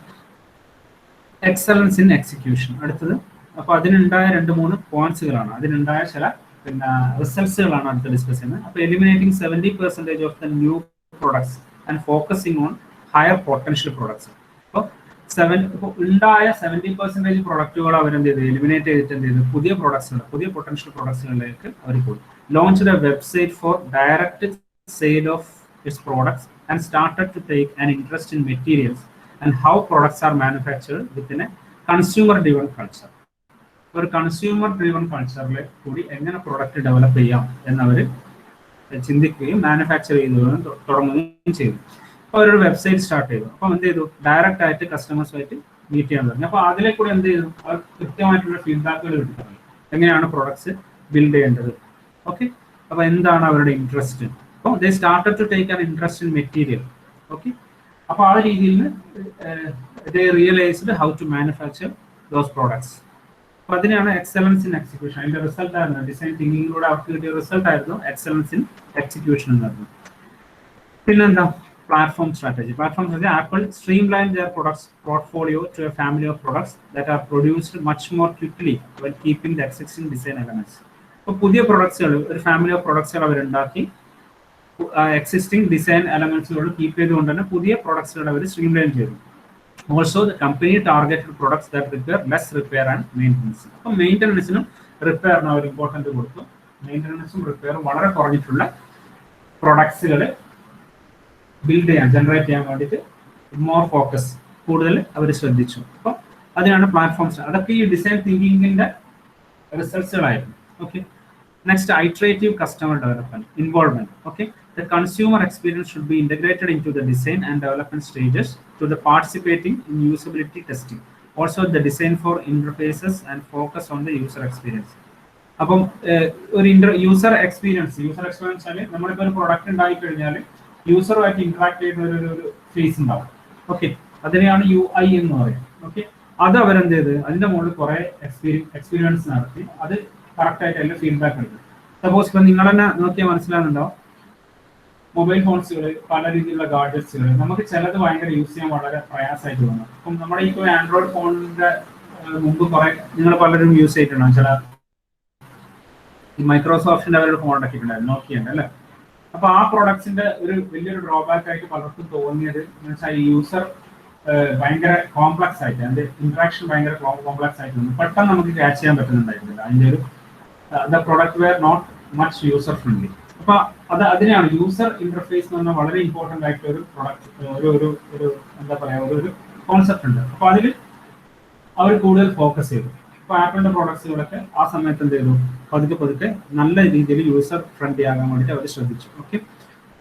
എക്സലൻസ് ഇൻ എക്സിക്യൂഷൻ അടുത്തത്. അപ്പോൾ അതിനുണ്ടായ 2-3 പോയിന്റ്സുകളാണ്, അതിനുണ്ടായ ചില പിന്നെ റിസൾട്ട്സുകളാണ് അടുത്ത് ഡിസ്കസ് ചെയ്യുന്നത്. അപ്പോൾ eliminating 70% of the new products and focusing on higher potential products. അപ്പോൾ ഉണ്ടായ 70% പ്രൊഡക്റ്റുകൾ അവരെന്ത് ചെയ്തു, എലിമിനേറ്റ് ചെയ്തിട്ട് എന്ത് ചെയ്തു, പുതിയ പ്രൊഡക്ട്സുകൾ, പുതിയ പൊട്ടൻഷ്യൽ പ്രൊഡക്ട്സുകളിലേക്ക് അവർ പോയി. Launched a website for direct sale of its products and started to take an interest in materials and how products are manufactured within a consumer driven culture. ഒരു കൺസ്യൂമർ ഡ്രിവൺ കൾച്ചറിൽ കൂടി എങ്ങനെ പ്രൊഡക്റ്റ് ഡെവലപ്പ് ചെയ്യാം എന്നവർ ചിന്തിക്കുകയും manufacture ചെയ്യുന്നതും തുടങ്ങുകയും ചെയ്തു. അപ്പോൾ അവരൊരു വെബ്സൈറ്റ് സ്റ്റാർട്ട് ചെയ്തു. അപ്പോൾ എന്ത് ചെയ്തു, ഡയറക്റ്റ് ആയിട്ട് കസ്റ്റമേഴ്സുമായിട്ട് മീറ്റ് ചെയ്യാൻ തുടങ്ങി. അപ്പോൾ അതിലെ കൂടെ എന്ത് ചെയ്തു, അവർ കൃത്യമായിട്ടുള്ള ഫീഡ്ബാക്കുകൾ കിട്ടി തുടങ്ങി, എങ്ങനെയാണ് പ്രൊഡക്ട്സ് ബിൽഡ് ചെയ്യേണ്ടത്. ഓക്കെ, അപ്പോൾ എന്താണ് അവരുടെ ഇൻട്രസ്റ്റ്. അപ്പോൾ they started to take an interest in material. Okay, അപ്പോൾ ആ രീതിയിൽ they realised how to manufacture those products. അപ്പോൾ അതിനാണ് എക്സലൻസ് ഇൻ എക്സിക്യൂഷൻ. അതിന്റെ റിസൾട്ട് ആയിരുന്നു ഡിസൈൻ തിങ്കിങ്ങിലൂടെ അവർക്ക് കിട്ടിയ റിസൾട്ട് ആയിരുന്നു എക്സലൻസ് ഇൻ എക്സിക്യൂഷൻ എന്നായിരുന്നു. പിന്നെന്താ, platform strategy. Apple streamlined their products portfolio to a family of products that are produced much more quickly while keeping the existing design elements. അപ്പോൾ പുതിയ പ്രൊഡക്ട്സുകൾ, ഒരു ഫാമിലി ഓഫ് പ്രൊഡക്ട്സുകൾ അവരുണ്ടാക്കി എക്സിസ്റ്റിംഗ് ഡിസൈൻ എലമെന്റ്സുകൾ keep ചെയ്തുകൊണ്ട് തന്നെ പുതിയ പ്രൊഡക്ട്സുകൾ അവർ സ്ട്രീംലൈൻ ചെയ്തു. Also the company targeted products that require less repair and maintenance. അപ്പം മെയിൻ്റനൻസിനും റിപ്പയറിനും അവർ ഇമ്പോർട്ടൻറ്റ് കൊടുത്തു. മെയിൻ്റനൻസും റിപ്പയറും വളരെ കുറഞ്ഞിട്ടുള്ള പ്രൊഡക്ട്സുകൾ ബിൽഡ് ചെയ്യാൻ, ജനറേറ്റ് ചെയ്യാൻ വേണ്ടിയിട്ട് മോർ ഫോക്കസ് കൂടുതൽ അവർ ശ്രദ്ധിച്ചു. അപ്പോൾ അതിനാണ് പ്ലാറ്റ്ഫോംസ്. അതൊക്കെ ഈ ഡിസൈൻ തിങ്കിങ്ങിന്റെ റിസൾട്ട്സുകളായിരുന്നു. Okay, next iterative customer development involvement. Okay, the consumer experience should be integrated into the design and development stages to the participating in usability testing. Also the design for interfaces and focus on the user experience. അപ്പം ഒരു user experience ആല് നമ്മളിപ്പോൾ ഒരു product ഉണ്ടായി കഴിഞ്ഞാൽ യൂസറുമായിട്ട് interact ചെയ്യുന്ന ഒരു face ഉണ്ടാവും. ഓക്കെ, അതിനെയാണ് UI എന്ന് പറയുന്നത്. ഓക്കെ, അത് അവരെന്ത് ചെയ്ത് അതിന്റെ മുകളിൽ കുറെ എക്സ്പീരിയൻസ് നടത്തി അത് കറക്റ്റ് ആയിട്ട് എല്ലാം ഫീഡ്ബാക്ക് എടുക്കും. സപ്പോസ് ഇപ്പൊ നിങ്ങൾ തന്നെ നോക്കിയാൽ മനസ്സിലാകുന്നുണ്ടാവും, മൊബൈൽ ഫോൺസുകൾ, പല രീതിയിലുള്ള ഗാഡ്ജറ്റ്സുകൾ നമുക്ക് ചിലത് ഭയങ്കര യൂസ് ചെയ്യാൻ വളരെ പ്രയാസമായിട്ട് തോന്നും. അപ്പം നമ്മുടെ ഇപ്പോൾ ആൻഡ്രോയിഡ് ഫോണിന്റെ മുമ്പ് കുറെ നിങ്ങൾ പലരും യൂസ് ചെയ്തിട്ടുണ്ടാവും. ചില മൈക്രോസോഫ്റ്റിന്റെ അവരുടെ ഫോൺ ഉണ്ടാക്കിയിട്ടുണ്ടായിരുന്നു, നോക്കിയുണ്ട് അല്ലേ. അപ്പൊ ആ പ്രോഡക്ട്സിന്റെ ഒരു വലിയൊരു ഡ്രോബാക്ക് ആയിട്ട് പലർക്കും തോന്നിയത് എന്ന് വെച്ചാൽ യൂസർ ഭയങ്കര കോംപ്ലക്സ് ആയിട്ട്, അതിന്റെ ഇന്ററാക്ഷൻ ഭയങ്കര കോംപ്ലക്സ് ആയിട്ട് തോന്നുന്നു. പെട്ടെന്ന് നമുക്ക് ക്യാച്ച് ചെയ്യാൻ പറ്റുന്നുണ്ടായിരുന്നില്ല. അതിന്റെ ഒരു the product were not much user friendly. അപ്പൊ അതിനാണ് യൂസർ ഇന്റർഫേസ് എന്ന് പറഞ്ഞാൽ വളരെ ഇമ്പോർട്ടന്റ് ആയിട്ട് ഒരു പ്രൊഡക്റ്റ് ഒരു എന്താ പറയാ ഒരു കോൺസെപ്റ്റ് ഉണ്ട്. അപ്പൊ അതിൽ അവർ കൂടുതൽ ഫോക്കസ് ചെയ്തു. ഇപ്പൊ ആപ്പിളിന്റെ പ്രോഡക്ട്സുകളൊക്കെ ആ സമയത്ത് എന്ത് ചെയ്തു, പതുക്കെ നല്ല രീതിയിൽ യൂസർ ഫ്രണ്ട്ലി ആകാൻ വേണ്ടിയിട്ട് അവർ ശ്രദ്ധിച്ചു. ഓക്കെ,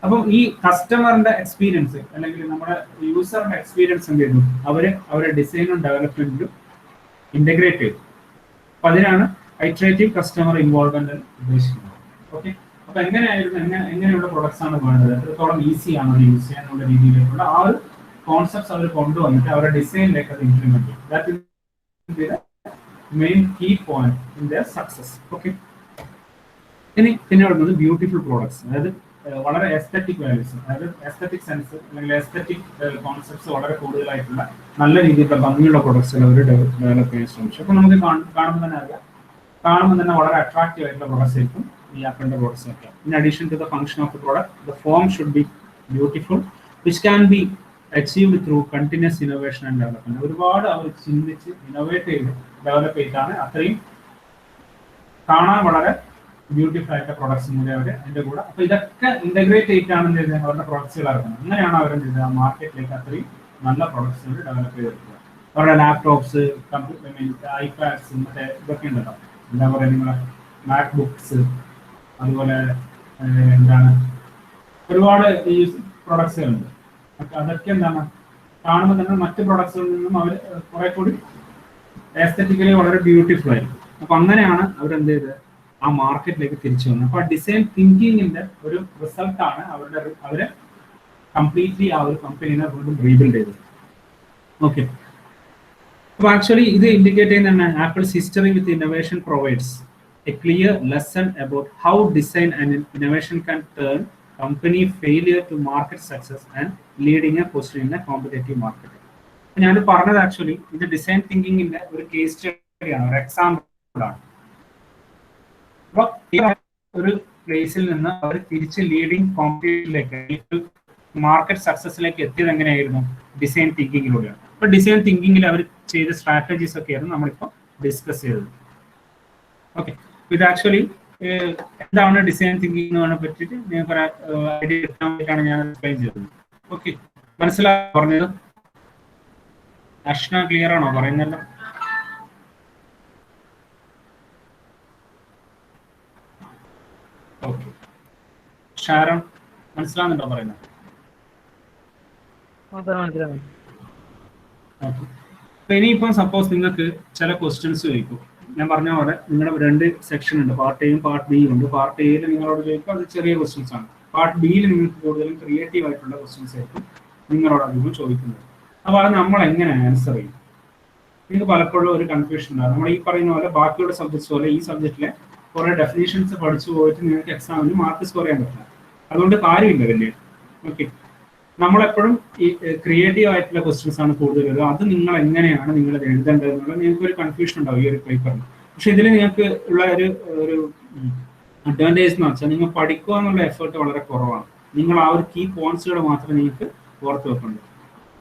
അപ്പം ഈ കസ്റ്റമറിന്റെ എക്സ്പീരിയൻസ് അല്ലെങ്കിൽ നമ്മുടെ യൂസറിന്റെ എക്സ്പീരിയൻസ് എന്ത് ചെയ്തു, അവരെ ഡിസൈനും ഡെവലപ്മെന്റിലും ഇന്റഗ്രേറ്റ് ചെയ്തു. അപ്പൊ അതിനാണ് ഐട്രേറ്റീവ് കസ്റ്റമർ ഇൻവോൾവ്മെന്റ് ഉദ്ദേശിക്കുന്നത്. ഓക്കെ, അപ്പൊ എങ്ങനെയുള്ള പ്രൊഡക്ട്സ് ആണ് വേണ്ടത്, എത്രത്തോളം ഈസി ആണ് അത് യൂസ് ചെയ്യാനുള്ള രീതിയിലേക്കുള്ള ആ ഒരു കോൺസെപ്റ്റ്സ് അവർ കൊണ്ടുവന്നിട്ട് അവരുടെ ഡിസൈനിലേക്ക് അത് ഇംപ്ലിമെന്റ് ചെയ്യും. That is the main key point in their success. Okay, പിന്നെ വരുന്നത് ബ്യൂട്ടിഫുൾ പ്രോഡക്ട്സ്, അതായത് വളരെ എസ്തെറ്റിക് വാല്യൂസ്, അതായത് എസ്തെറ്റിക് സെൻസ് അല്ലെങ്കിൽ എസ്തെറ്റിക് കോൺസെപ്റ്റ്സ് വളരെ കൂടുതലായിട്ടുള്ള നല്ല രീതിയിലുള്ള ഭംഗിയുള്ള പ്രൊഡക്ട്സുകൾ അവർ ഡെവലപ്പ് ചെയ്യാൻ ശ്രമിച്ചു. അപ്പൊ നമുക്ക് കാണുമ്പോൾ തന്നെ വളരെ അട്രാക്റ്റീവ് ആയിട്ടുള്ള പ്രൊഡക്ട്സ് ആയിരിക്കും ഈ ആപ്പിളിന്റെ പ്രോഡക്ട്സ് ഒക്കെ. In addition to the function of the product, the form should be beautiful which can be achieved through continuous innovation and development. ഒരുപാട് അവർ ചിന്തിച്ച് ഇന്നോവേറ്റ് ചെയ്ത് ഡെവലപ്പ് ചെയ്താണ് അത്രയും കാണാൻ വളരെ ബ്യൂട്ടിഫുൾ ആയിട്ടുള്ള പ്രൊഡക്ട്സും കൂടി അവർ അതിന്റെ കൂടെ. അപ്പൊ ഇതൊക്കെ ഇന്റഗ്രേറ്റ് ചെയ്തിട്ടാണ് അവരുടെ പ്രൊഡക്ട്സുകൾ ഇറക്കുന്നത്. അങ്ങനെയാണ് അവരെന്ത് ആ മാർക്കറ്റിലേക്ക് അത്രയും നല്ല പ്രൊഡക്ട്സുകൾ ഡെവലപ്പ് ചെയ്തെടുക്കുക. അവരുടെ ലാപ്ടോപ്സ്, ഐപാഡ്സ്, മറ്റേ ഇതൊക്കെ ഉണ്ടല്ലോ, എന്താ പറയുക, നിങ്ങളെ മാക് ബുക്സ്, അതുപോലെ എന്താണ് ഒരുപാട് ഈ പ്രൊഡക്ട്സുകളുണ്ട്. അതൊക്കെ എന്താണ് കാണുമ്പോൾ തന്നെ മറ്റ് പ്രൊഡക്ട്സുകളിൽ നിന്നും അവർ കുറെ കൂടി എസ്തെറ്റിക്കലി വളരെ ബ്യൂട്ടിഫുൾ ആയിരിക്കും. അപ്പൊ അങ്ങനെയാണ് അവരെന്ത് ചെയ്ത് ആ മാർക്കറ്റിലേക്ക് തിരിച്ചു വന്നത്. അപ്പൊ ഡിസൈൻ തിങ്കിങ്ങിന്റെ ഒരു റിസൾട്ടാണ് അവര് കംപ്ലീറ്റ്ലി ആ ഒരു കമ്പനീനെ വീണ്ടും റീബിൽഡ് ചെയ്തത്. ഓക്കെ, അപ്പൊ ആക്ച്വലി ഇത് ഇൻഡിക്കേറ്റ് ചെയ്യുന്ന apples history with innovation provides a clear lesson about how design and innovation can turn company failure to market success and leading a position in a competitive market. ഞാൻ പറഞ്ഞത് actually ഇത് design തിങ്കിങ്ങിന്റെ ഒരു case സ്റ്റഡിയാണ്, ഒരു example ആണ്. അപ്പൊ ഒരു പ്ലേസിൽ നിന്ന് അവർ തിരിച്ച് ലീഡിങ് കോമ്പറ്റീഷനിലേക്ക് മാർക്കറ്റ് സക്സസിലേക്ക് എത്തിയത് എങ്ങനെയായിരുന്നു? ഡിസൈൻ തിങ്കിങ്ങിലൂടെയാണ്. അപ്പൊ ഡിസൈൻ തിങ്കിങ്ങിൽ അവർ ചെയ്ത സ്ട്രാറ്റജീസ് ഒക്കെയായിരുന്നു നമ്മളിപ്പോൾ ഡിസ്കസ് ചെയ്തത്. ഓക്കെ, ഇത് ആക്ച്വലി എന്താണ് ഡിസൈൻ തിങ്കിങ് എന്ന് പറ്റിയിട്ട് നിങ്ങൾക്ക് ഒരു ഐഡിയ കിട്ടാൻ വേണ്ടിയിട്ടാണ് ഞാൻ എക്സ്പ്ലെയിൻ ചെയ്തത്. ഓക്കെ, മനസ്സിലായി പറഞ്ഞത്? അഷ്ന ക്ലിയർ ആണോ പറയുന്നല്ലോ? ഓക്കെ, ഷാരോൺ മനസ്സിലാവുന്നുണ്ടോ പറയുന്നത്? ഇനിയിപ്പം സപ്പോസ് നിങ്ങൾക്ക് ചില ക്വസ്റ്റ്യൻസ് ചോദിക്കും. ഞാൻ പറഞ്ഞ പോലെ നിങ്ങളുടെ 2 സെക്ഷൻ ഉണ്ട്, പാർട്ട് എയും പാർട്ട് ബിയും ഉണ്ട്. പാർട്ട് എയിൽ നിങ്ങളോട് ചോദിക്കും, അത് ചെറിയ ക്വസ്റ്റ്യൻസ് ആണ്. പാർട്ട് ബിയിൽ നിങ്ങൾക്ക് കൂടുതലും ക്രിയേറ്റീവ് ആയിട്ടുള്ള ക്വസ്റ്റ്യൻസ് ആയിരിക്കും നിങ്ങളോട് അധികം ചോദിക്കുന്നത്. അപ്പോൾ അത് നമ്മൾ എങ്ങനെ ആൻസർ ചെയ്യും? നിങ്ങൾക്ക് പലപ്പോഴും ഒരു കൺഫ്യൂഷൻ ഉണ്ടാകും. നമ്മൾ ഈ പറയുന്ന പോലെ ബാക്കിയുള്ള സബ്ജക്ട്സ് പോലെ ഈ സബ്ജക്റ്റിലെ കുറേ ഡെഫിനേഷൻസ് പഠിച്ചു പോയിട്ട് നിങ്ങൾക്ക് എക്സാമിന് മാർക്ക് സ്കോർ ചെയ്യാൻ പറ്റില്ല. അതുകൊണ്ട് കാര്യമില്ല വലിയ. ഓക്കെ, നമ്മളെപ്പോഴും ഈ ക്രിയേറ്റീവ് ആയിട്ടുള്ള ക്വസ്റ്റ്യൻസ് ആണ് കൂടുതൽ വരിക. അത് നിങ്ങൾ എങ്ങനെയാണ് നിങ്ങൾ എഴുതേണ്ടത് എന്നുള്ളത് നിങ്ങൾക്ക് ഒരു കൺഫ്യൂഷൻ ഉണ്ടാവും ഈ ഒരു പേപ്പറിന്. പക്ഷെ ഇതിൽ നിങ്ങൾക്ക് ഉള്ള ഒരു അഡ്വാൻറ്റേജ് എന്ന് വെച്ചാൽ നിങ്ങൾ പഠിക്കുക എന്നുള്ള എഫേർട്ട് വളരെ കുറവാണ്. നിങ്ങൾ ആ ഒരു കീ പോയിന്റ്സുകൾ മാത്രമേ നിങ്ങൾക്ക് ഓർത്ത് വെക്കുന്നുള്ളൂ.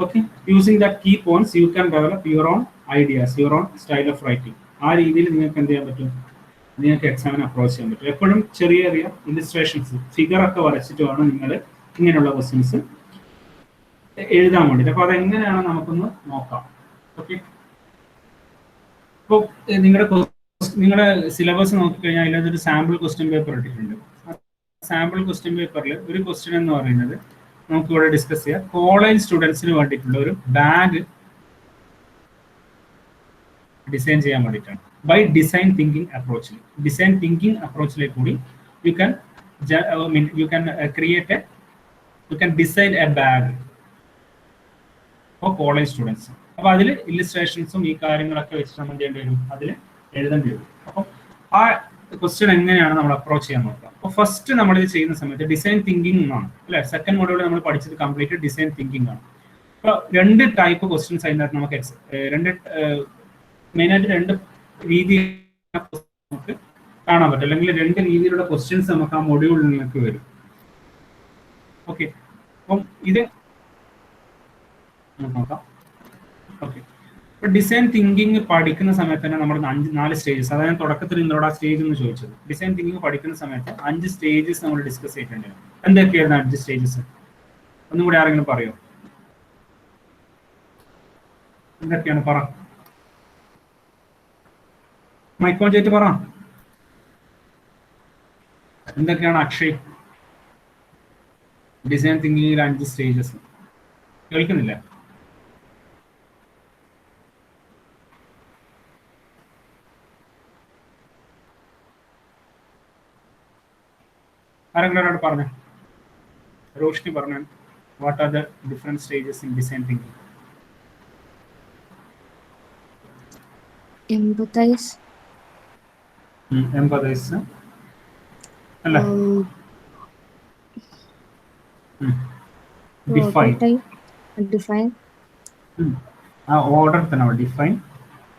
Okay, using that key points you can develop your own ideas, your own style of writing. ആ രീതിയിൽ നിങ്ങൾക്ക് എന്ത് ചെയ്യാൻ പറ്റും? നിങ്ങൾക്ക് എക്സാമിന് അപ്രോച്ച് ചെയ്യാൻ പറ്റും. എപ്പോഴും ചെറിയ ചെറിയ ഇലിസ്ട്രേഷൻസ്, ഫിഗർ ഒക്കെ വരച്ചിട്ട് വേണം നിങ്ങൾ ഇങ്ങനെയുള്ള ക്വസ്റ്റ്യൻസ് എഴുതാൻ വേണ്ടിയിട്ട്. അപ്പൊ അതെങ്ങനെയാണ് നമുക്കൊന്ന് നോക്കാം. ഓക്കെ, ഇപ്പോൾ നിങ്ങളുടെ സിലബസ് നോക്കിക്കഴിഞ്ഞാൽ അതിലൊരു സാമ്പിൾ ക്വസ്റ്റ്യൻ പേപ്പർ ഇട്ടിട്ടുണ്ട്. സാമ്പിൾ ക്വസ്റ്റ്യൻ പേപ്പറിൽ ഒരു ക്വസ്റ്റ്യൻ എന്ന് പറയുന്നത് നമുക്ക് ഇവിടെ ഡിസ്കസ് ചെയ്യാം. കോളേജ് സ്റ്റുഡൻസിന് വേണ്ടിയിട്ടുള്ള ഒരു ബാഗ് ഡിസൈൻ ചെയ്യാൻ വേണ്ടിയിട്ടാണ്. ബൈ ഡിസൈൻ തിങ്കിങ് അപ്രോച്ചിൽ, ഡിസൈൻ തിങ്കിങ് അപ്രോച്ചിലേക്ക് കൂടി you can create you can design a bag for college students. അപ്പൊ അതിൽ ഇല്ലുസ്ട്രേഷൻസും ഈ കാര്യങ്ങളൊക്കെ വെച്ചിട്ട് നമ്മൾ ചെയ്യേണ്ടി വരും, അതിൽ എഴുതേണ്ടി വരും. അപ്പം ആ ക്വസ്റ്റ്യൻ എങ്ങനെയാണ് നമ്മൾ അപ്രോച്ച് ചെയ്യാൻ നോക്കുക. അപ്പോൾ ഫസ്റ്റ് നമ്മൾ ഇത് ചെയ്യുന്ന സമയത്ത് ഡിസൈൻ തിങ്കിങ് എന്നാണ് അല്ലെ, സെക്കൻഡ് മോഡ്യൂൾ നമ്മൾ പഠിച്ചത് കംപ്ലീറ്റ് ഡിസൈൻ തിങ്കിങ് ആണ്. അപ്പോൾ 2 ടൈപ്പ് ക്വസ്റ്റ്യൻസ് അതിനകത്ത് നമുക്ക് മെയിനായിട്ട് 2 രീതി നമുക്ക് കാണാൻ പറ്റും, അല്ലെങ്കിൽ 2 രീതിയിലുള്ള ക്വസ്റ്റ്യൻസ് നമുക്ക് ആ മൊഡ്യൂളിൽ നിങ്ങൾക്ക് വരും. ഓക്കെ, അപ്പം ഇത് നോക്കാം. ഓക്കെ, ഇപ്പൊ ഡിസൈൻ തിങ്കിങ് പഠിക്കുന്ന സമയത്ത് തന്നെ നമ്മൾ 4 സ്റ്റേജസ്, അതായത് തുടക്കത്തിൽ നിങ്ങളോട് ആ സ്റ്റേജ് എന്ന് ചോദിച്ചത്. ഡിസൈൻ തിങ്കിങ് പഠിക്കുന്ന സമയത്ത് 5 സ്റ്റേജസ് നമ്മൾ ഡിസ്കസ് ചെയ്തിട്ടുണ്ട്. എന്തൊക്കെയായിരുന്നു 5 സ്റ്റേജസ്? ഒന്നും കൂടി ആരെങ്കിലും പറയോ? എന്തൊക്കെയാണ്? പറ, മൈക്കോൺ ചെയ്തിട്ട് പറ. എന്തൊക്കെയാണ് അക്ഷയ് ഡിസൈൻ തിങ്കിങ്ങിൽ 5 സ്റ്റേജസ്? കേൾക്കുന്നില്ല? ആരെങ്കിലും ഒരാൾ പറഞ്ഞു? റോഷ്നി പറഞ്ഞു. What are the different stages in design thinking? empathize, empathize അല്ല, define ആ ഓർഡർ തന്നെ define,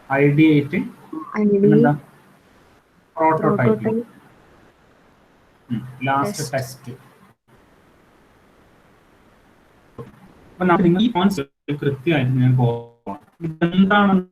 ideate, prototype, last test. അപ്പൊ നിങ്ങൾ ഈ കോൺസെപ്റ്റ് കൃത്യമായിട്ട് ഞാൻ പോകാം. ഇതെന്താണെന്ന്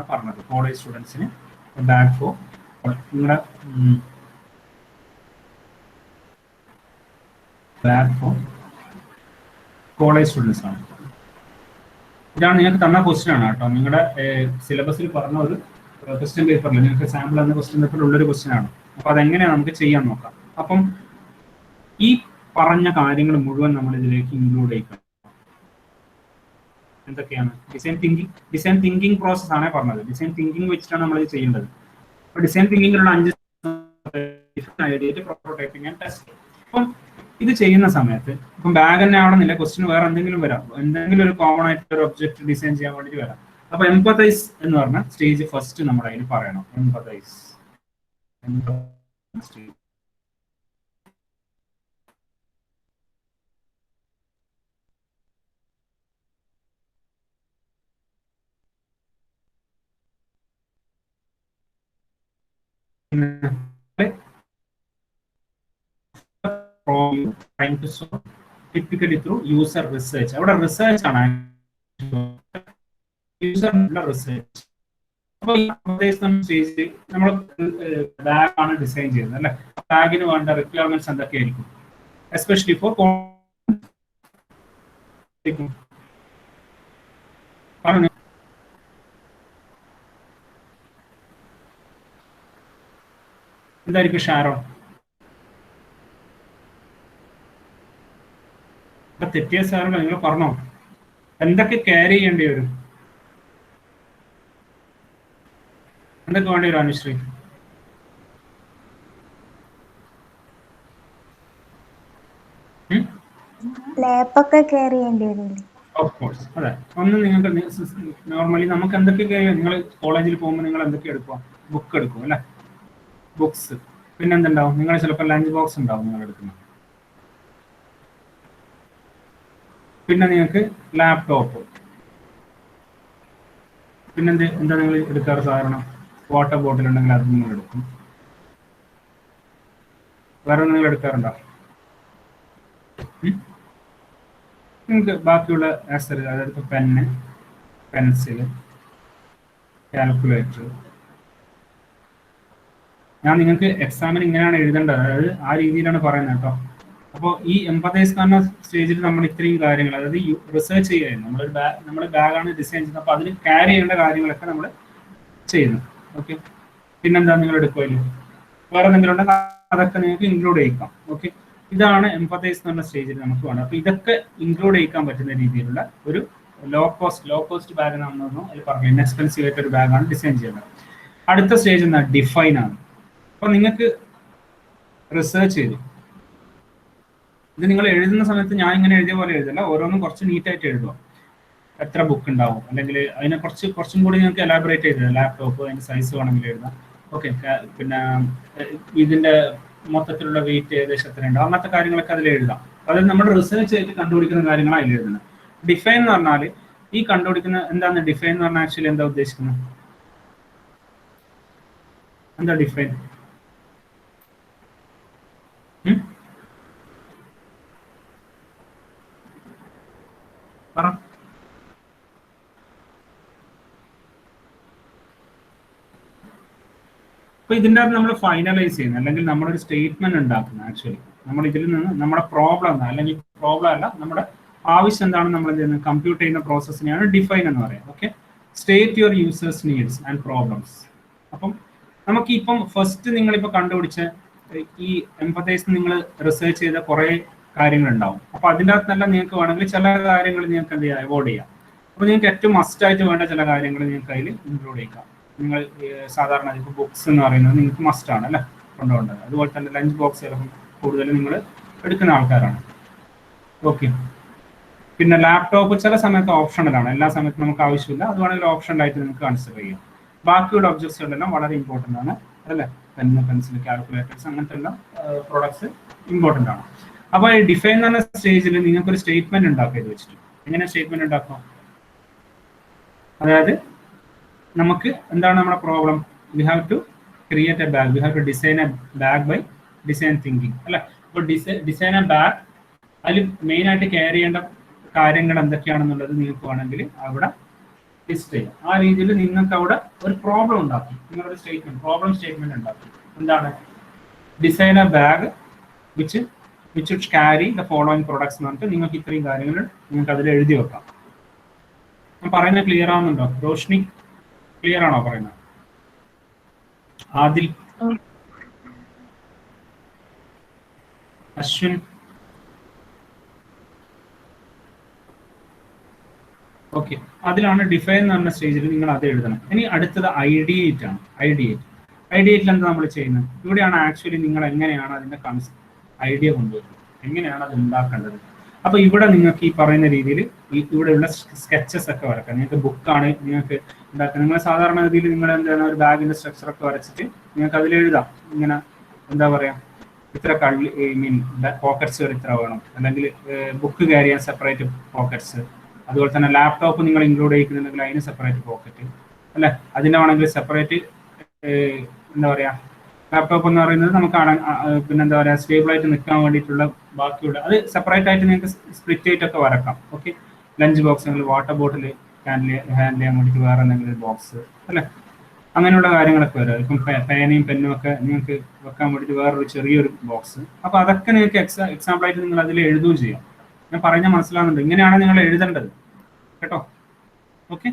പറഞ്ഞത്. കോളേജ് സ്റ്റുഡൻസിന് ബാഗ് ഫോർ നിങ്ങളുടെ ബാഗ് ഫോർ കോളേജ് സ്റ്റുഡൻസ് ആണ്. ഇതാണ് നിങ്ങൾക്ക് തന്ന ക്വസ്റ്റ്യൻ ആണ് കേട്ടോ. നിങ്ങളുടെ സിലബസിൽ പറഞ്ഞ ഒരു ക്വസ്റ്റ്യൻ പേപ്പറിൽ നിങ്ങൾക്ക് സാമ്പിൾ എന്ന ക്വസ്റ്റ്യൻ പേപ്പറിൽ ഉള്ളൊരു ക്വസ്റ്റ്യൻ ആണ്. അപ്പൊ അതെങ്ങനെയാണ് നമുക്ക് ചെയ്യാൻ നോക്കാം. അപ്പം ഈ പറഞ്ഞ കാര്യങ്ങൾ മുഴുവൻ നമ്മൾ ഇതിലേക്ക് ഇൻക്ലൂഡ് ചെയ്യണം. എന്തൊക്കെയാണ്? ഡിസൈൻ തിങ്കിങ് പ്രോസസ് ആണ് പറഞ്ഞത്. ഡിസൈൻ തിങ്കിങ് വെച്ചിട്ടാണ് നമ്മൾ ഇത് ചെയ്യേണ്ടത്. അപ്പൊ ഡിസൈൻ തിങ്കിങ്ങിലുള്ള 5 ഐഡിയ, പ്രോട്ടോടൈപ്പിംഗ് ആൻഡ് ടെസ്റ്റ്. അപ്പം ഇത് ചെയ്യുന്ന സമയത്ത് ഇപ്പം ബാഗ് തന്നെ ആവണമെന്നില്ല, ക്വസ്റ്റ്യൻ വേറെ എന്തെങ്കിലും വരാം, എന്തെങ്കിലും ഒരു കോമൺ ആയിട്ട് ഒരു ഒബ്ജക്റ്റ് ഡിസൈൻ ചെയ്യാൻ വേണ്ടി വരാം. അപ്പൊ എംപതൈസ് എന്ന് പറഞ്ഞ സ്റ്റേജ് ഫസ്റ്റ് നമ്മുടെ അതിൽ പറയണം. Empathise trying to solve typically through user research. അവിടെ റിസർച്ച് ആണ്, യൂസറിനുള്ള റിസർച്ച്. അപ്പോൾ സ്റ്റേജിൽ നമ്മൾ ബാഗ് ആണ് ഡിസൈൻ ചെയ്യുന്നത് അല്ലെ. ബാഗിന് വേണ്ട റിക്വയർമെന്റ്സ് എന്തൊക്കെയായിരിക്കും, എസ്പെഷ്യലി ഫോർ എന്തായിരിക്കും ഷാരോൺ? തെറ്റിയ സാറുകൾ നിങ്ങൾ പറഞ്ഞോ, എന്തൊക്കെ ക്യാരി ചെയ്യേണ്ടി വരും, എന്തൊക്കെ വേണ്ടി വരും അനുശ്രീ? ലാപ്പൊക്കെ ക്യാരി ചെയ്യേണ്ടി വരില്ലേ? ഓഫ് കോഴ്സ് അതെ. ഒന്ന് നിങ്ങൾക്ക് നോർമലി നമുക്ക് എന്തൊക്കെ ക്യാരി, നിങ്ങൾ കോളേജിൽ പോകുമ്പോൾ നിങ്ങൾ എന്തൊക്കെ എടുക്കുക? ബുക്ക് എടുക്കും അല്ലെ, ബുക്സ്. പിന്നെ എന്തുണ്ടാവും? നിങ്ങൾ ചിലപ്പോൾ ലഞ്ച് ബോക്സ് ഉണ്ടാവും നിങ്ങൾ എടുക്കുന്നത്. പിന്നെ നിങ്ങൾക്ക് ലാപ്ടോപ്പ്. പിന്നെന്ത് എന്താ നിങ്ങൾ എടുക്കാറ് സാധാരണ? വാട്ടർ ബോട്ടിൽ ഉണ്ടെങ്കിൽ അത് നിങ്ങൾ എടുക്കും. വേറെ നിങ്ങൾ എടുക്കാറുണ്ടോ? നിങ്ങൾക്ക് ബാക്കിയുള്ള ആക്സസറീസ്, അതായത് ഇപ്പോൾ പെന്ന്, പെൻസില്, കാൽക്കുലേറ്റർ. ഞാൻ നിങ്ങൾക്ക് എക്സാമിന് ഇങ്ങനെയാണ് എഴുതേണ്ടത്, അതായത് ആ രീതിയിലാണ് പറയുന്നത് കേട്ടോ. അപ്പോൾ ഈ എംപതൈസ് എന്ന സ്റ്റേജിൽ നമ്മൾ ഇത്രയും കാര്യങ്ങൾ, അതായത് റിസർച്ച് ചെയ്യുകയായിരുന്നു, നമ്മൾ ബാഗാണ് ഡിസൈൻ ചെയ്യുന്നത്, അപ്പോൾ അതിന് ക്യാരി ചെയ്യേണ്ട കാര്യങ്ങളൊക്കെ നമ്മൾ ചെയ്യുന്നു. ഓക്കെ, പിന്നെന്താ നിങ്ങൾ എടുക്കുമല്ലോ, വേറെ എന്തെങ്കിലും ഉണ്ടെങ്കിൽ അതൊക്കെ നിങ്ങൾക്ക് ഇൻക്ലൂഡ് ചെയ്യിക്കാം. ഓക്കെ, ഇതാണ് എംപതൈസ് എന്ന് പറഞ്ഞ സ്റ്റേജിൽ നമുക്ക് വേണം. അപ്പോൾ ഇതൊക്കെ ഇൻക്ലൂഡ് ചെയ്യിക്കാൻ പറ്റുന്ന രീതിയിലുള്ള ഒരു ലോ കോസ്റ്റ് ബാഗ് ആണെന്ന് അതിൽ പറഞ്ഞു. ഇൻഎക്സ്പെൻസീവ് ആയിട്ട് ഒരു ബാഗാണ് ഡിസൈൻ ചെയ്യുന്നത്. അടുത്ത സ്റ്റേജ് എന്താ? ഡിഫൈൻ ആണ്. അപ്പോൾ നിങ്ങൾക്ക് റിസർച്ച് ചെയ്തു, ഇത് നിങ്ങൾ എഴുതുന്ന സമയത്ത് ഞാൻ ഇങ്ങനെ എഴുതിയ പോലെ എഴുതില്ല, ഓരോന്നും കുറച്ച് നീറ്റായിട്ട് എഴുതുക. എത്ര ബുക്ക് ഉണ്ടാവും, അല്ലെങ്കിൽ അതിനെ കുറച്ചും കൂടി നിങ്ങൾക്ക് എലാബറേറ്റ് ചെയ്ത് ലാപ്ടോപ്പ് അതിന്റെ സൈസ് വേണമെങ്കിൽ എഴുതാം. ഓക്കെ, പിന്നെ ഇതിന്റെ മൊത്തത്തിലുള്ള വെയിറ്റ് ഏകദേശം എത്ര ഉണ്ടാവും, അങ്ങനത്തെ കാര്യങ്ങളൊക്കെ അതിൽ എഴുതാം. അതായത് നമ്മൾ റിസർച്ച് ആയിട്ട് കണ്ടുപിടിക്കുന്ന കാര്യങ്ങളാണ് അതിൽ എഴുതുന്നത്. ഡിഫൈൻ എന്ന് പറഞ്ഞാൽ ഈ കണ്ടുപിടിക്കുന്ന എന്താണ് ഡിഫൈൻ എന്ന് പറഞ്ഞാൽ ആക്ച്വലി എന്താ ഉദ്ദേശിക്കുന്നത്? എന്താ ഡിഫൈൻ? പറ. അപ്പൊ ഇതിൻ്റെ അകത്ത് നമ്മൾ ഫൈനലൈസ് ചെയ്യുന്നത്, അല്ലെങ്കിൽ നമ്മളൊരു സ്റ്റേറ്റ്മെന്റ് ഉണ്ടാക്കുന്നത്. ആക്ച്വലി നമ്മൾ ഇതിൽ നിന്ന് നമ്മുടെ പ്രോബ്ലം എന്താ, അല്ലെങ്കിൽ പ്രോബ്ലം അല്ല, നമ്മുടെ ആവശ്യം എന്താണെന്ന് നമ്മൾ എന്ത് ചെയ്യുന്നത്, കമ്പ്യൂട്ട് ചെയ്യുന്ന പ്രോസസ്സിനെയാണ് ഡിഫൈൻ എന്ന് പറയുന്നത്. Okay, state your users needs and problems. അപ്പം നമുക്ക് ഇപ്പം ഫസ്റ്റ് നിങ്ങളിപ്പോൾ കണ്ടുപിടിച്ച ഈ എംപതൈസ് നിങ്ങൾ റിസർച്ച് ചെയ്ത കുറേ കാര്യങ്ങളുണ്ടാവും. അപ്പോൾ അതിൻ്റെ അകത്തെല്ലാം നിങ്ങൾക്ക് വേണമെങ്കിൽ ചില കാര്യങ്ങൾ നിങ്ങൾക്ക് എന്ത് ചെയ്യാം, അവോയ്ഡ് ചെയ്യാം. അപ്പോൾ നിങ്ങൾക്ക് ഏറ്റവും മസ്റ്റായിട്ട് വേണ്ട ചില കാര്യങ്ങൾ നിങ്ങൾക്ക് അതിൽ ഇൻക്ലൂഡ് ചെയ്യാം. നിങ്ങൾ സാധാരണ ഇപ്പോൾ ബുക്സ് എന്ന് പറയുന്നത് നിങ്ങൾക്ക് മസ്റ്റാണ് അല്ലേ കൊണ്ടുപോകേണ്ടത്. അതുപോലെ തന്നെ ലഞ്ച് ബോക്സ് ചിലപ്പോൾ കൂടുതൽ നിങ്ങൾ എടുക്കുന്ന ആൾക്കാരാണ്. ഓക്കെ, പിന്നെ ലാപ്ടോപ്പ് ചില സമയത്ത് ഓപ്ഷണലാണ്, എല്ലാ സമയത്തും നമുക്ക് ആവശ്യമില്ല, അത് വേണമെങ്കിൽ ഓപ്ഷണലായിട്ട് നിങ്ങൾക്ക് കൺസിഡർ ചെയ്യാം. ബാക്കിയുള്ള ഒബ്ജക്ട്സുകളെല്ലാം വളരെ ഇമ്പോർട്ടൻ്റ് ആണ് അല്ലേ, പെന്ന്, പെൻസിൽ, കാൽക്കുലേറ്റേഴ്സ്, അങ്ങനത്തെ എല്ലാം പ്രോഡക്ട്സ് ഇമ്പോർട്ടൻ്റ് ആണ്. അപ്പോൾ ഈ ഡിഫൈൻ എന്ന സ്റ്റേജിൽ നിങ്ങൾക്കൊരു സ്റ്റേറ്റ്മെന്റ് ഉണ്ടാക്കുക ഇത് വെച്ചിട്ട്. എങ്ങനെ സ്റ്റേറ്റ്മെന്റ് ഉണ്ടാക്കാം? അതായത് നമുക്ക് എന്താണ് നമ്മുടെ problem? We have to create a bag, we have to design a bag by design thinking അല്ലെ. അപ്പോൾ ഡിസൈൻ എ ബാഗ്, അതിൽ മെയിനായിട്ട് കെയർ ചെയ്യേണ്ട കാര്യങ്ങൾ എന്തൊക്കെയാണെന്നുള്ളത് നിങ്ങൾക്ക് വേണമെങ്കിൽ അവിടെ ലിസ്റ്റ് ചെയ്യാം. ആ രീതിയിൽ നിങ്ങൾക്ക് അവിടെ ഒരു പ്രോബ്ലം ഉണ്ടാക്കി, നിങ്ങളൊരു സ്റ്റേറ്റ്മെന്റ്, പ്രോബ്ലം സ്റ്റേറ്റ്മെന്റ് ഉണ്ടാക്കി. എന്താണ്? Design a bag which should carry the following products എന്ന് പറഞ്ഞിട്ട് നിങ്ങൾക്ക് ഇത്രയും കാര്യങ്ങൾ നിങ്ങൾക്ക് അതിൽ എഴുതി വെക്കാം. ഞാൻ പറയുന്നത് ക്ലിയർ ആവുന്നുണ്ടോ? റോഷ്നി ക്ലിയർ ആണോ പറയുന്നത്? ആദിൽ, അശ്വിൻ, ഓക്കെ. അതിലാണ് ഡിഫൈൻ എന്ന് പറഞ്ഞ സ്റ്റേജിൽ നിങ്ങൾ അത് എഴുതണം. ഇനി അടുത്തത് ഐഡിയേറ്റ് ആണ്. ഐഡിയേറ്റിൽ എന്താ നമ്മൾ ചെയ്യുന്നത്? ഇവിടെയാണ് ആക്ച്വലി നിങ്ങൾ എങ്ങനെയാണ് അതിന്റെ ഐഡിയ കൊണ്ടുവരുന്നത്. എങ്ങനെയാണ് അത് ഉണ്ടാക്കേണ്ടത്. അപ്പൊ ഇവിടെ നിങ്ങൾക്ക് ഈ പറയുന്ന രീതിയിൽ ഇവിടെയുള്ള സ്കെച്ചസ് ഒക്കെ വരക്കാം. നിങ്ങൾക്ക് ബുക്കാണ് നിങ്ങൾക്ക് ഉണ്ടാക്കുക. നിങ്ങൾ സാധാരണ രീതിയിൽ നിങ്ങൾ എന്താണ് ഒരു ബാഗിന്റെ സ്ട്രക്ചർ ഒക്കെ വരച്ചിട്ട് നിങ്ങൾക്ക് അതിൽ എഴുതാം. ഇങ്ങനെ എന്താ പറയാ, ഇത്ര കള്ളി മീൻ പോക്കറ്റ്സുകൾ ഇത്ര വേണം, അല്ലെങ്കിൽ ബുക്ക് ക്യാരി ചെയ്യാൻ സെപ്പറേറ്റ് പോക്കറ്റ്സ്, അതുപോലെ തന്നെ ലാപ്ടോപ്പ് നിങ്ങൾ ഇൻക്ലൂഡ് ചെയ്യിക്കുന്നുണ്ടെങ്കിൽ അതിന് സെപ്പറേറ്റ് പോക്കറ്റ് അല്ലെ, അതിനാണെങ്കിൽ സെപ്പറേറ്റ് എന്താ പറയാ, ലാപ്ടോപ്പ് എന്ന് പറയുന്നത് നമുക്ക് പിന്നെ എന്താ പറയുക സ്റ്റേബിൾ ആയിട്ട് നിൽക്കാൻ വേണ്ടിയിട്ടുള്ള ബാക്കിയുള്ള അത് സെപ്പറേറ്റ് ആയിട്ട് നിങ്ങൾക്ക് സ്പ്ലിറ്റ് ആയിട്ടൊക്കെ വരക്കാം. ഓക്കെ, ലഞ്ച് ബോക്സ് അല്ലെങ്കിൽ വാട്ടർ ബോട്ടിൽ ഹാൻഡിൽ ചെയ്യാൻ വേണ്ടിയിട്ട് വേറെ എന്തെങ്കിലും ബോക്സ് അല്ലെ, അങ്ങനെയുള്ള കാര്യങ്ങളൊക്കെ വരും. ഇപ്പം പേനയും പെന്നും ഒക്കെ നിങ്ങൾക്ക് വെക്കാൻ വേണ്ടിയിട്ട് വേറൊരു ചെറിയൊരു ബോക്സ്. അപ്പൊ അതൊക്കെ നിങ്ങൾക്ക് എക്സാമ്പിൾ ആയിട്ട് നിങ്ങൾ അതിൽ എഴുതുകയും ചെയ്യാം. ഞാൻ പറഞ്ഞാൽ മനസ്സിലാകുന്നുണ്ട്, ഇങ്ങനെയാണ് നിങ്ങൾ എഴുതേണ്ടത് കേട്ടോ. ഓക്കെ,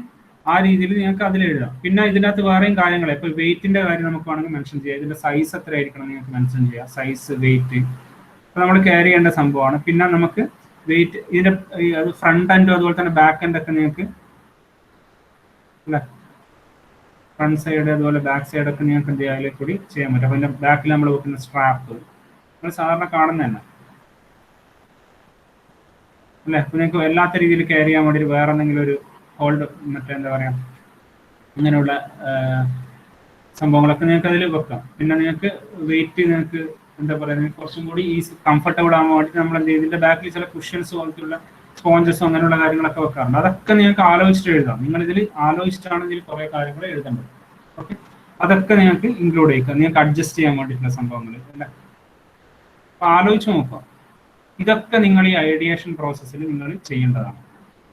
ആ രീതിയിൽ നിങ്ങൾക്ക് അതിൽ എഴുതാം. പിന്നെ ഇതിനകത്ത് വേറെയും കാര്യങ്ങൾ, ഇപ്പൊ വെയിറ്റിന്റെ കാര്യം നമുക്ക് വേണമെങ്കിൽ മെൻഷൻ ചെയ്യാം. ഇതിന്റെ സൈസ് എത്ര ആയിരിക്കണം നിങ്ങൾക്ക് മെൻഷൻ ചെയ്യാം, സൈസ്, വെയിറ്റ്. അപ്പൊ നമ്മൾ ക്യാരി ചെയ്യേണ്ട സംഭവമാണ്. പിന്നെ നമുക്ക് വെയിറ്റ് ഇതിന്റെ അത് ഫ്രണ്ട് എൻഡും അതുപോലെ തന്നെ ബാക്ക് എൻഡ് ഒക്കെ നിങ്ങൾക്ക് അല്ലെ, ഫ്രണ്ട് സൈഡ് അതുപോലെ ബാക്ക് സൈഡ് ഒക്കെ നിങ്ങൾക്ക് എന്ത് ചെയ്യാൻ കൂടി ചെയ്യാൻ പറ്റും. അപ്പൊ അതിന്റെ ബാക്കിൽ നമ്മൾ വെക്കുന്ന സ്ട്രാപ്പ് നമ്മൾ സാധാരണ കാണുന്ന തന്നെ അല്ലെ. അപ്പൊ നിങ്ങൾക്ക് എല്ലാത്ത രീതിയിൽ ക്യാരി ചെയ്യാൻ വേണ്ടി വേറെ എന്തെങ്കിലും ഒരു ഹോൾഡ് മറ്റേ എന്താ പറയാ അങ്ങനെയുള്ള സംഭവങ്ങളൊക്കെ നിങ്ങൾക്ക് അതിൽ വെക്കാം. പിന്നെ നിങ്ങൾക്ക് വെയിറ്റ് നിങ്ങൾക്ക് എന്താ പറയുക കുറച്ചും കൂടി ഈസി കംഫർട്ടബിൾ ആകാൻ വേണ്ടിയിട്ട് നമ്മൾ എന്ത് ചെയ്യും, ഇതിന്റെ ബാക്കിൽ ചില കുഷ്യൻസ് പോലത്തുള്ള സ്പോഞ്ചസും അങ്ങനെയുള്ള കാര്യങ്ങളൊക്കെ വെക്കാറുണ്ട്. അതൊക്കെ നിങ്ങൾക്ക് ആലോചിച്ചിട്ട് എഴുതാം. നിങ്ങൾ ഇതിൽ ആലോചിച്ചിട്ടാണ് ഇതിൽ കുറെ കാര്യങ്ങൾ എഴുതേണ്ടത്. ഓക്കെ, അതൊക്കെ നിങ്ങൾക്ക് ഇൻക്ലൂഡ് ചെയ്യിക്കാം, നിങ്ങൾക്ക് അഡ്ജസ്റ്റ് ചെയ്യാൻ വേണ്ടിയിട്ടുള്ള സംഭവങ്ങൾ അല്ലേ. അപ്പൊ ആലോചിച്ച് നോക്കാം. ഇതൊക്കെ നിങ്ങൾ ഈ ഐഡിയേഷൻ പ്രോസസ്സിൽ നിങ്ങൾ ചെയ്യേണ്ടതാണ്.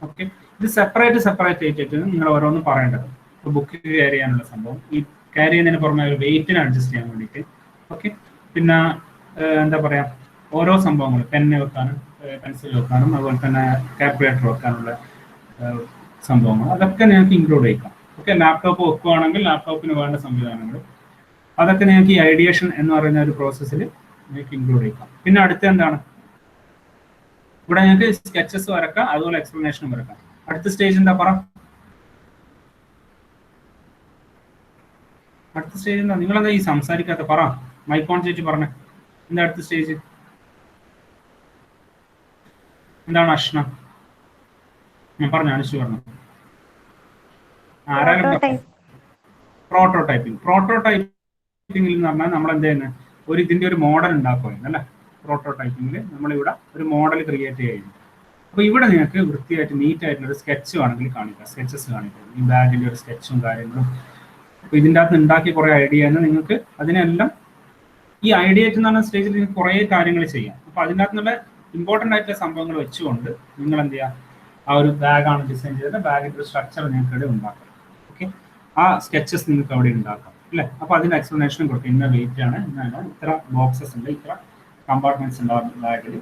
ഓക്കെ, ഇത് സെപ്പറേറ്റ് ആയിട്ട് നിങ്ങൾ ഓരോന്നും പറയേണ്ടത്. ഇപ്പോൾ ബുക്ക് ക്യാരി ചെയ്യാനുള്ള സംഭവം, ഈ ക്യാരി ചെയ്യുന്നതിന് പുറമെ ഒരു വെയിറ്റിന് അഡ്ജസ്റ്റ് ചെയ്യാൻ വേണ്ടിയിട്ട്. ഓക്കെ, പിന്നെ എന്താ പറയാ ഓരോ സംഭവങ്ങൾ പെന്ന് വെക്കാനും പെൻസിൽ വെക്കാനും അതുപോലെ തന്നെ കാൽക്കുലേറ്റർ വെക്കാനുള്ള സംഭവങ്ങൾ അതൊക്കെ നിങ്ങൾക്ക് ഇൻക്ലൂഡ് ചെയ്യിക്കാം. ഓക്കെ, ലാപ്ടോപ്പ് വെക്കുകയാണെങ്കിൽ ലാപ്ടോപ്പിന് വേണ്ട സംവിധാനങ്ങൾ അതൊക്കെ നിങ്ങൾക്ക് ഈ ഐഡിയേഷൻ എന്ന് പറയുന്ന ഒരു പ്രോസസ്സിൽ നിങ്ങൾക്ക് ഇൻക്ലൂഡ് ചെയ്യിക്കാം. പിന്നെ അടുത്ത എന്താണ്, ഇവിടെ നിങ്ങൾക്ക് സ്കെച്ചസ് വരക്കാം, അതുപോലെ എക്സ്പ്ലനേഷനും വരക്കാം. അടുത്ത സ്റ്റേജ് എന്താ പറ, അടുത്ത സ്റ്റേജ് എന്താ? നിങ്ങളെന്താ ഈ സംസാരിക്കാത്ത? പറ, മൈക്കോൺ ചേച്ചി പറഞ്ഞേ, എന്താ അടുത്ത സ്റ്റേജ്? എന്താണ് അഷ്ന? ഞാൻ പറഞ്ഞു, അനുഷ് പറഞ്ഞു. പ്രോട്ടോടൈപ്പിംഗ് എന്ന് പറഞ്ഞാൽ നമ്മൾ എന്ത് ചെയ്യുന്നത്, ഒരു ഇതിന്റെ ഒരു മോഡൽ ഉണ്ടാക്കുകയാണ് അല്ലെ. പ്രോട്ടോടൈപ്പിംഗിൽ നമ്മളിവിടെ ഒരു മോഡൽ ക്രിയേറ്റ് ചെയ്യുന്നു. അപ്പൊ ഇവിടെ നിങ്ങൾക്ക് വൃത്തിയായിട്ട് നീറ്റ് ആയിട്ടുള്ള ഒരു സ്കെച്ച് വേണമെങ്കിൽ കാണിക്കാം, സ്കെച്ചസ് കാണിക്കാം, ഈ ബാഗിന്റെ ഒരു സ്കെച്ചും കാര്യങ്ങളും. അപ്പൊ ഇതിൻ്റെ അകത്ത് ഉണ്ടാക്കിയ കുറെ ഐഡിയ നിങ്ങൾക്ക് അതിനെല്ലാം ഈ ഐഡിയേറ്റ് എന്ന് പറഞ്ഞ സ്റ്റേജിൽ നിങ്ങൾക്ക് കുറേ കാര്യങ്ങൾ ചെയ്യാം. അപ്പൊ അതിൻ്റെ അകത്തുള്ള ഇമ്പോർട്ടൻ്റ് ആയിട്ടുള്ള സംഭവങ്ങൾ വെച്ചുകൊണ്ട് നിങ്ങൾ എന്ത് ചെയ്യുക, ആ ഒരു ബാഗാണ് ഡിസൈൻ ചെയ്തിട്ട് ബാഗിന്റെ ഒരു സ്ട്രക്ചർ നിങ്ങൾക്ക് ഇവിടെ ഉണ്ടാക്കാം. ഓക്കെ, ആ സ്കെച്ചസ് നിങ്ങൾക്ക് അവിടെ ഉണ്ടാക്കാം അല്ലേ. അപ്പൊ അതിന്റെ എക്സ്പ്ലനേഷനും കൊടുക്കും, ഇന്ന വെയിറ്റ് ആണ്, ഇന്ന ഇത്ര ബോക്സസ് ഉണ്ട്, ഇത്ര കമ്പാർട്ട്മെന്റ്സ് ഉണ്ടാവും ബാഗിൽ.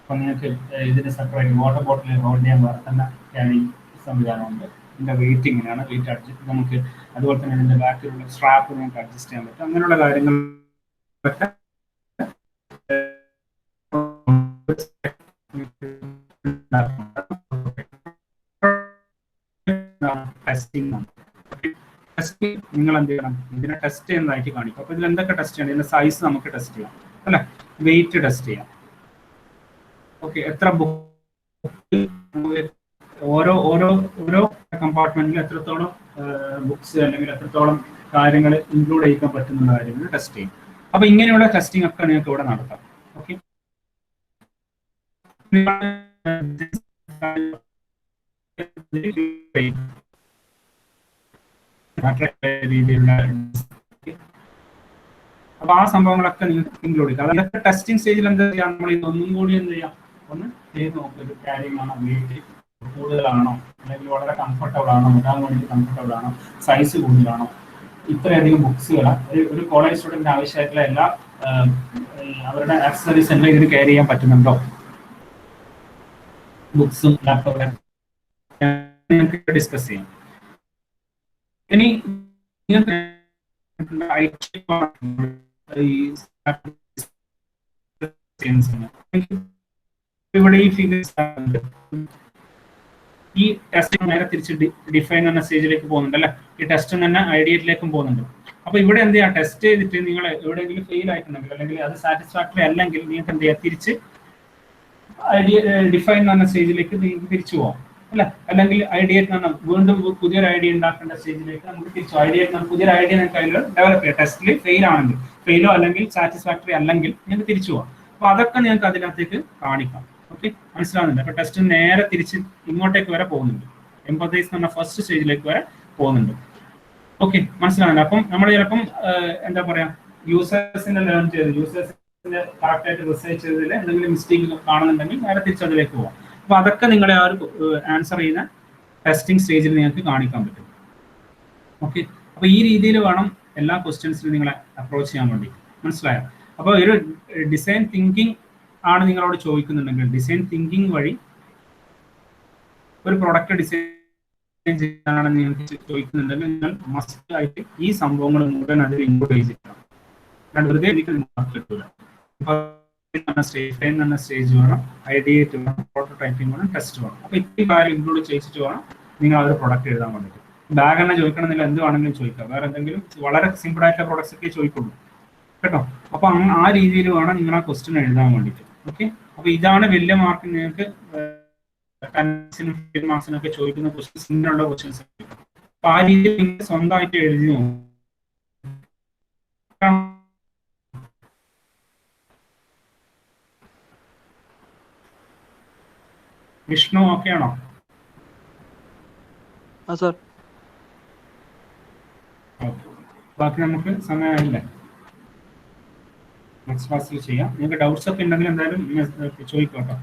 അപ്പൊ നിങ്ങൾക്ക് ഇതിന് സെപ്പറേറ്റ് വാട്ടർ ബോട്ടിൽ ഹോൾഡ് ചെയ്യാൻ വേറെ തന്നെ ക്യാരി സംവിധാനമുണ്ട്. ഇതിന്റെ വെയിറ്റ് ഇങ്ങനെയാണ്, വെയിറ്റ് അഡ്ജസ്റ്റ് നമുക്ക്, അതുപോലെ തന്നെ ഇതിന്റെ ബാക്കിലുള്ള സ്ട്രാപ്പ് നിങ്ങൾക്ക് അഡ്ജസ്റ്റ് ചെയ്യാൻ പറ്റും. അങ്ങനെയുള്ള കാര്യങ്ങളൊക്കെ നിങ്ങൾ എന്ത് ചെയ്യണം, ഇതിനെ ടെസ്റ്റ് ചെയ്യുന്നതായിട്ട് കാണിക്കും. അപ്പൊ ഇതിൽ എന്തൊക്കെ ടെസ്റ്റ് ചെയ്യണം, ഇതിന്റെ സൈസ് നമുക്ക് ടെസ്റ്റ് ചെയ്യാം അല്ലെ, വെയിറ്റ് ടെസ്റ്റ് ചെയ്യാം. ഓക്കെ, എത്ര ബുക്ക്, ഓരോ ഓരോ ഓരോ കമ്പാർട്ട്മെന്റിൽ എത്രത്തോളം ബുക്സ് അല്ലെങ്കിൽ എത്രത്തോളം കാര്യങ്ങൾ ഇൻക്ലൂഡ് ചെയ്യിക്കാൻ പറ്റുന്ന കാര്യങ്ങൾ ടെസ്റ്റ് ചെയ്യും. അപ്പൊ ഇങ്ങനെയുള്ള ടെസ്റ്റിംഗ് ഒക്കെ നിങ്ങൾക്ക് ഇവിടെ നടത്താം. ഓക്കെ, രീതിയിലുള്ള അപ്പൊ ആ സംഭവങ്ങളൊക്കെ നിങ്ങൾക്ക് ഇൻക്ലൂഡ് ചെയ്യാം. അതൊക്കെ ടെസ്റ്റിംഗ് സ്റ്റേജിൽ എന്താ ചെയ്യാം, നമ്മൾ ഇതൊന്നും കൂടി എന്ത് ചെയ്യാം, ഒന്ന് ചെയ്ത് നോക്കുക. ക്യാരിങ് ആണോ, വെയിറ്റ് കൂടുതലാണോ, അല്ലെങ്കിൽ വളരെ കംഫർട്ടബിൾ ആണോ, ഇടാൻ വേണ്ടി കംഫർട്ടബിൾ ആണോ, സൈസ് കൂടുതലാണോ, ഇത്രയധികം ബുക്സുകളാണ് ഒരു കോളേജ് സ്റ്റുഡന്റിന് ആവശ്യമായിട്ടുള്ള എല്ലാ അവരുടെ ആക്സസറീസ് എല്ലാം ഇതിന് ക്യാരി ചെയ്യാൻ പറ്റുന്നുണ്ടോ, ബുക്സും ലാപ്ടോപ്പും ഡിസ്കസ് ചെയ്യാം. ഇനി ഇവിടെ ഈ ഫിഗേഴ്സ് ഈ ടെസ്റ്റ് നേരെ തിരിച്ച് ഡിഫൈൻ എന്ന സ്റ്റേജിലേക്ക് പോകുന്നുണ്ട് അല്ലെ. ഈ ടെസ്റ്റ് തന്നെ ഐഡിയയിലേക്കും പോകുന്നുണ്ട്. അപ്പൊ ഇവിടെ എന്ത് ചെയ്യാം, ടെസ്റ്റ് ചെയ്തിട്ട് നിങ്ങൾ എവിടെയെങ്കിലും ഫെയിൽ ആയിട്ടുണ്ടെങ്കിൽ അല്ലെങ്കിൽ അത് സാറ്റിസ്ഫാക്ടറി അല്ലെങ്കിൽ നിങ്ങൾക്ക് എന്ത് ചെയ്യാം, തിരിച്ച് ഐഡിയ ഡിഫൈൻ എന്ന് പറഞ്ഞ സ്റ്റേജിലേക്ക് നിങ്ങൾക്ക് തിരിച്ചു പോകാം അല്ല, അല്ലെങ്കിൽ ഐഡിയ എന്ന് പറഞ്ഞാൽ വീണ്ടും പുതിയൊരു ഐഡിയ ഉണ്ടാക്കേണ്ട സ്റ്റേജിലേക്ക് നമുക്ക് തിരിച്ചു ഐഡിയ പുതിയൊരു ഐഡിയ നിങ്ങൾക്ക് അതിൽ ഡെവലപ്പ് ചെയ്യാം. ടെസ്റ്റിൽ ഫെയിൽ ആണെങ്കിൽ, ഫെയിലോ അല്ലെങ്കിൽ സാറ്റിസ്ഫാക്ടറി അല്ലെങ്കിൽ നിങ്ങൾക്ക് തിരിച്ചു പോകാം. അപ്പൊ അതൊക്കെ നിങ്ങൾക്ക് അതിനകത്തേക്ക് കാണിക്കാം. ഓക്കെ, മനസ്സിലാവുന്നുണ്ട്? അപ്പൊ ടെസ്റ്റ് നേരെ തിരിച്ച് ഇങ്ങോട്ടേക്ക് വരെ പോകുന്നുണ്ട്, എംപതൈസ് എന്ന് പറഞ്ഞ ഫസ്റ്റ് സ്റ്റേജിലേക്ക് വരെ പോകുന്നുണ്ട്. ഓക്കെ, മനസ്സിലാവുന്നുണ്ട്? അപ്പം നമ്മൾ ചിലപ്പം എന്താ പറയാ, യൂസേഴ്സിന്റെ ലേൺ ചെയ്ത് യൂസേഴ്സിന്റെ കറക്റ്റ് ആയിട്ട് റിസർച്ച് ചെയ്തതിൽ എന്തെങ്കിലും മിസ്റ്റേക്ക് കാണുന്നുണ്ടെങ്കിൽ നേരെ തിരിച്ചതിലേക്ക് പോകാം. അപ്പൊ അതൊക്കെ നിങ്ങളെ ആ ഒരു ആൻസർ ചെയ്യുന്ന ടെസ്റ്റിംഗ് സ്റ്റേജിൽ നിങ്ങൾക്ക് കാണിക്കാൻ പറ്റും. ഓക്കെ, അപ്പൊ ഈ രീതിയിൽ വേണം എല്ലാ ക്വസ്റ്റ്യൻസിനും നിങ്ങളെ അപ്രോച്ച് ചെയ്യാൻ വേണ്ടി. മനസ്സിലായോ? അപ്പോൾ ഒരു ഡിസൈൻ തിങ്കിങ് ആണ് നിങ്ങളോട് ചോദിക്കുന്നുണ്ടെങ്കിൽ, ഡിസൈൻ തിങ്കിങ് വഴി ഒരു പ്രൊഡക്റ്റ് ഡിസൈൻ ചെയ്യാനാണ് നിങ്ങൾക്ക് ചോദിക്കുന്നുണ്ടെങ്കിൽ നിങ്ങൾ മസ്റ്റ് ആയിട്ട് ഈ സംഭവങ്ങൾ മുഴുവൻ അതിൽ ഇൻക്ലൂഡ് ചെയ്തിരിക്കണം. വെറുതെ എനിക്ക് കിട്ടില്ല. സ്റ്റേജ് വേണം, ഐഡിയേറ്റ് വേണം, പ്രോട്ടോടൈപ്പിംഗ് വേണം, ടെസ്റ്റ് വേണം. അപ്പൊ ഇത്രയും കാര്യം ഇൻക്ലൂഡ് ചെയ്തിട്ട് വേണം നിങ്ങൾ ആ ഒരു പ്രൊഡക്റ്റ് എഴുതാൻ വേണ്ടിയിട്ട്. ബാഗ് തന്നെ ചോദിക്കണമെന്നില്ല, എന്ത് വേണമെങ്കിലും ചോദിക്കാം. വേറെ എന്തെങ്കിലും വളരെ സിമ്പിൾ ആയിട്ടുള്ള പ്രൊഡക്ട്സ് ഒക്കെ ചോദിക്കുള്ളൂ കേട്ടോ. അപ്പൊ ആ രീതിയിൽ വേണം നിങ്ങൾ ആ ക്വസ്റ്റ്യൻ എഴുതാൻ വേണ്ടിയിട്ട്. ഓക്കെ, അപ്പൊ ഇതാണ് വലിയ മാർക്ക് നിങ്ങൾക്ക് മാർക്സിനൊക്കെ ചോദിക്കുന്ന ക്വസ്റ്റ്യൻസ്, ഇങ്ങനെയുള്ള ക്വസ്റ്റ്യൻസ്. അപ്പൊ ആ രീതിയിൽ നിങ്ങൾ സ്വന്തമായിട്ട് എഴുതി നോക്കും. വിഷ്ണു ഓക്കെ ആണോ? ബാക്കി നമുക്ക് സമയമായില്ലേ, നെക്സ്റ്റ് ക്ലാസ്സിൽ ചെയ്യാം. നിങ്ങൾക്ക് ഡൗട്ട്സ് ഒക്കെ ഉണ്ടെങ്കിൽ എന്തായാലും ചോദിക്കാം കേട്ടോ.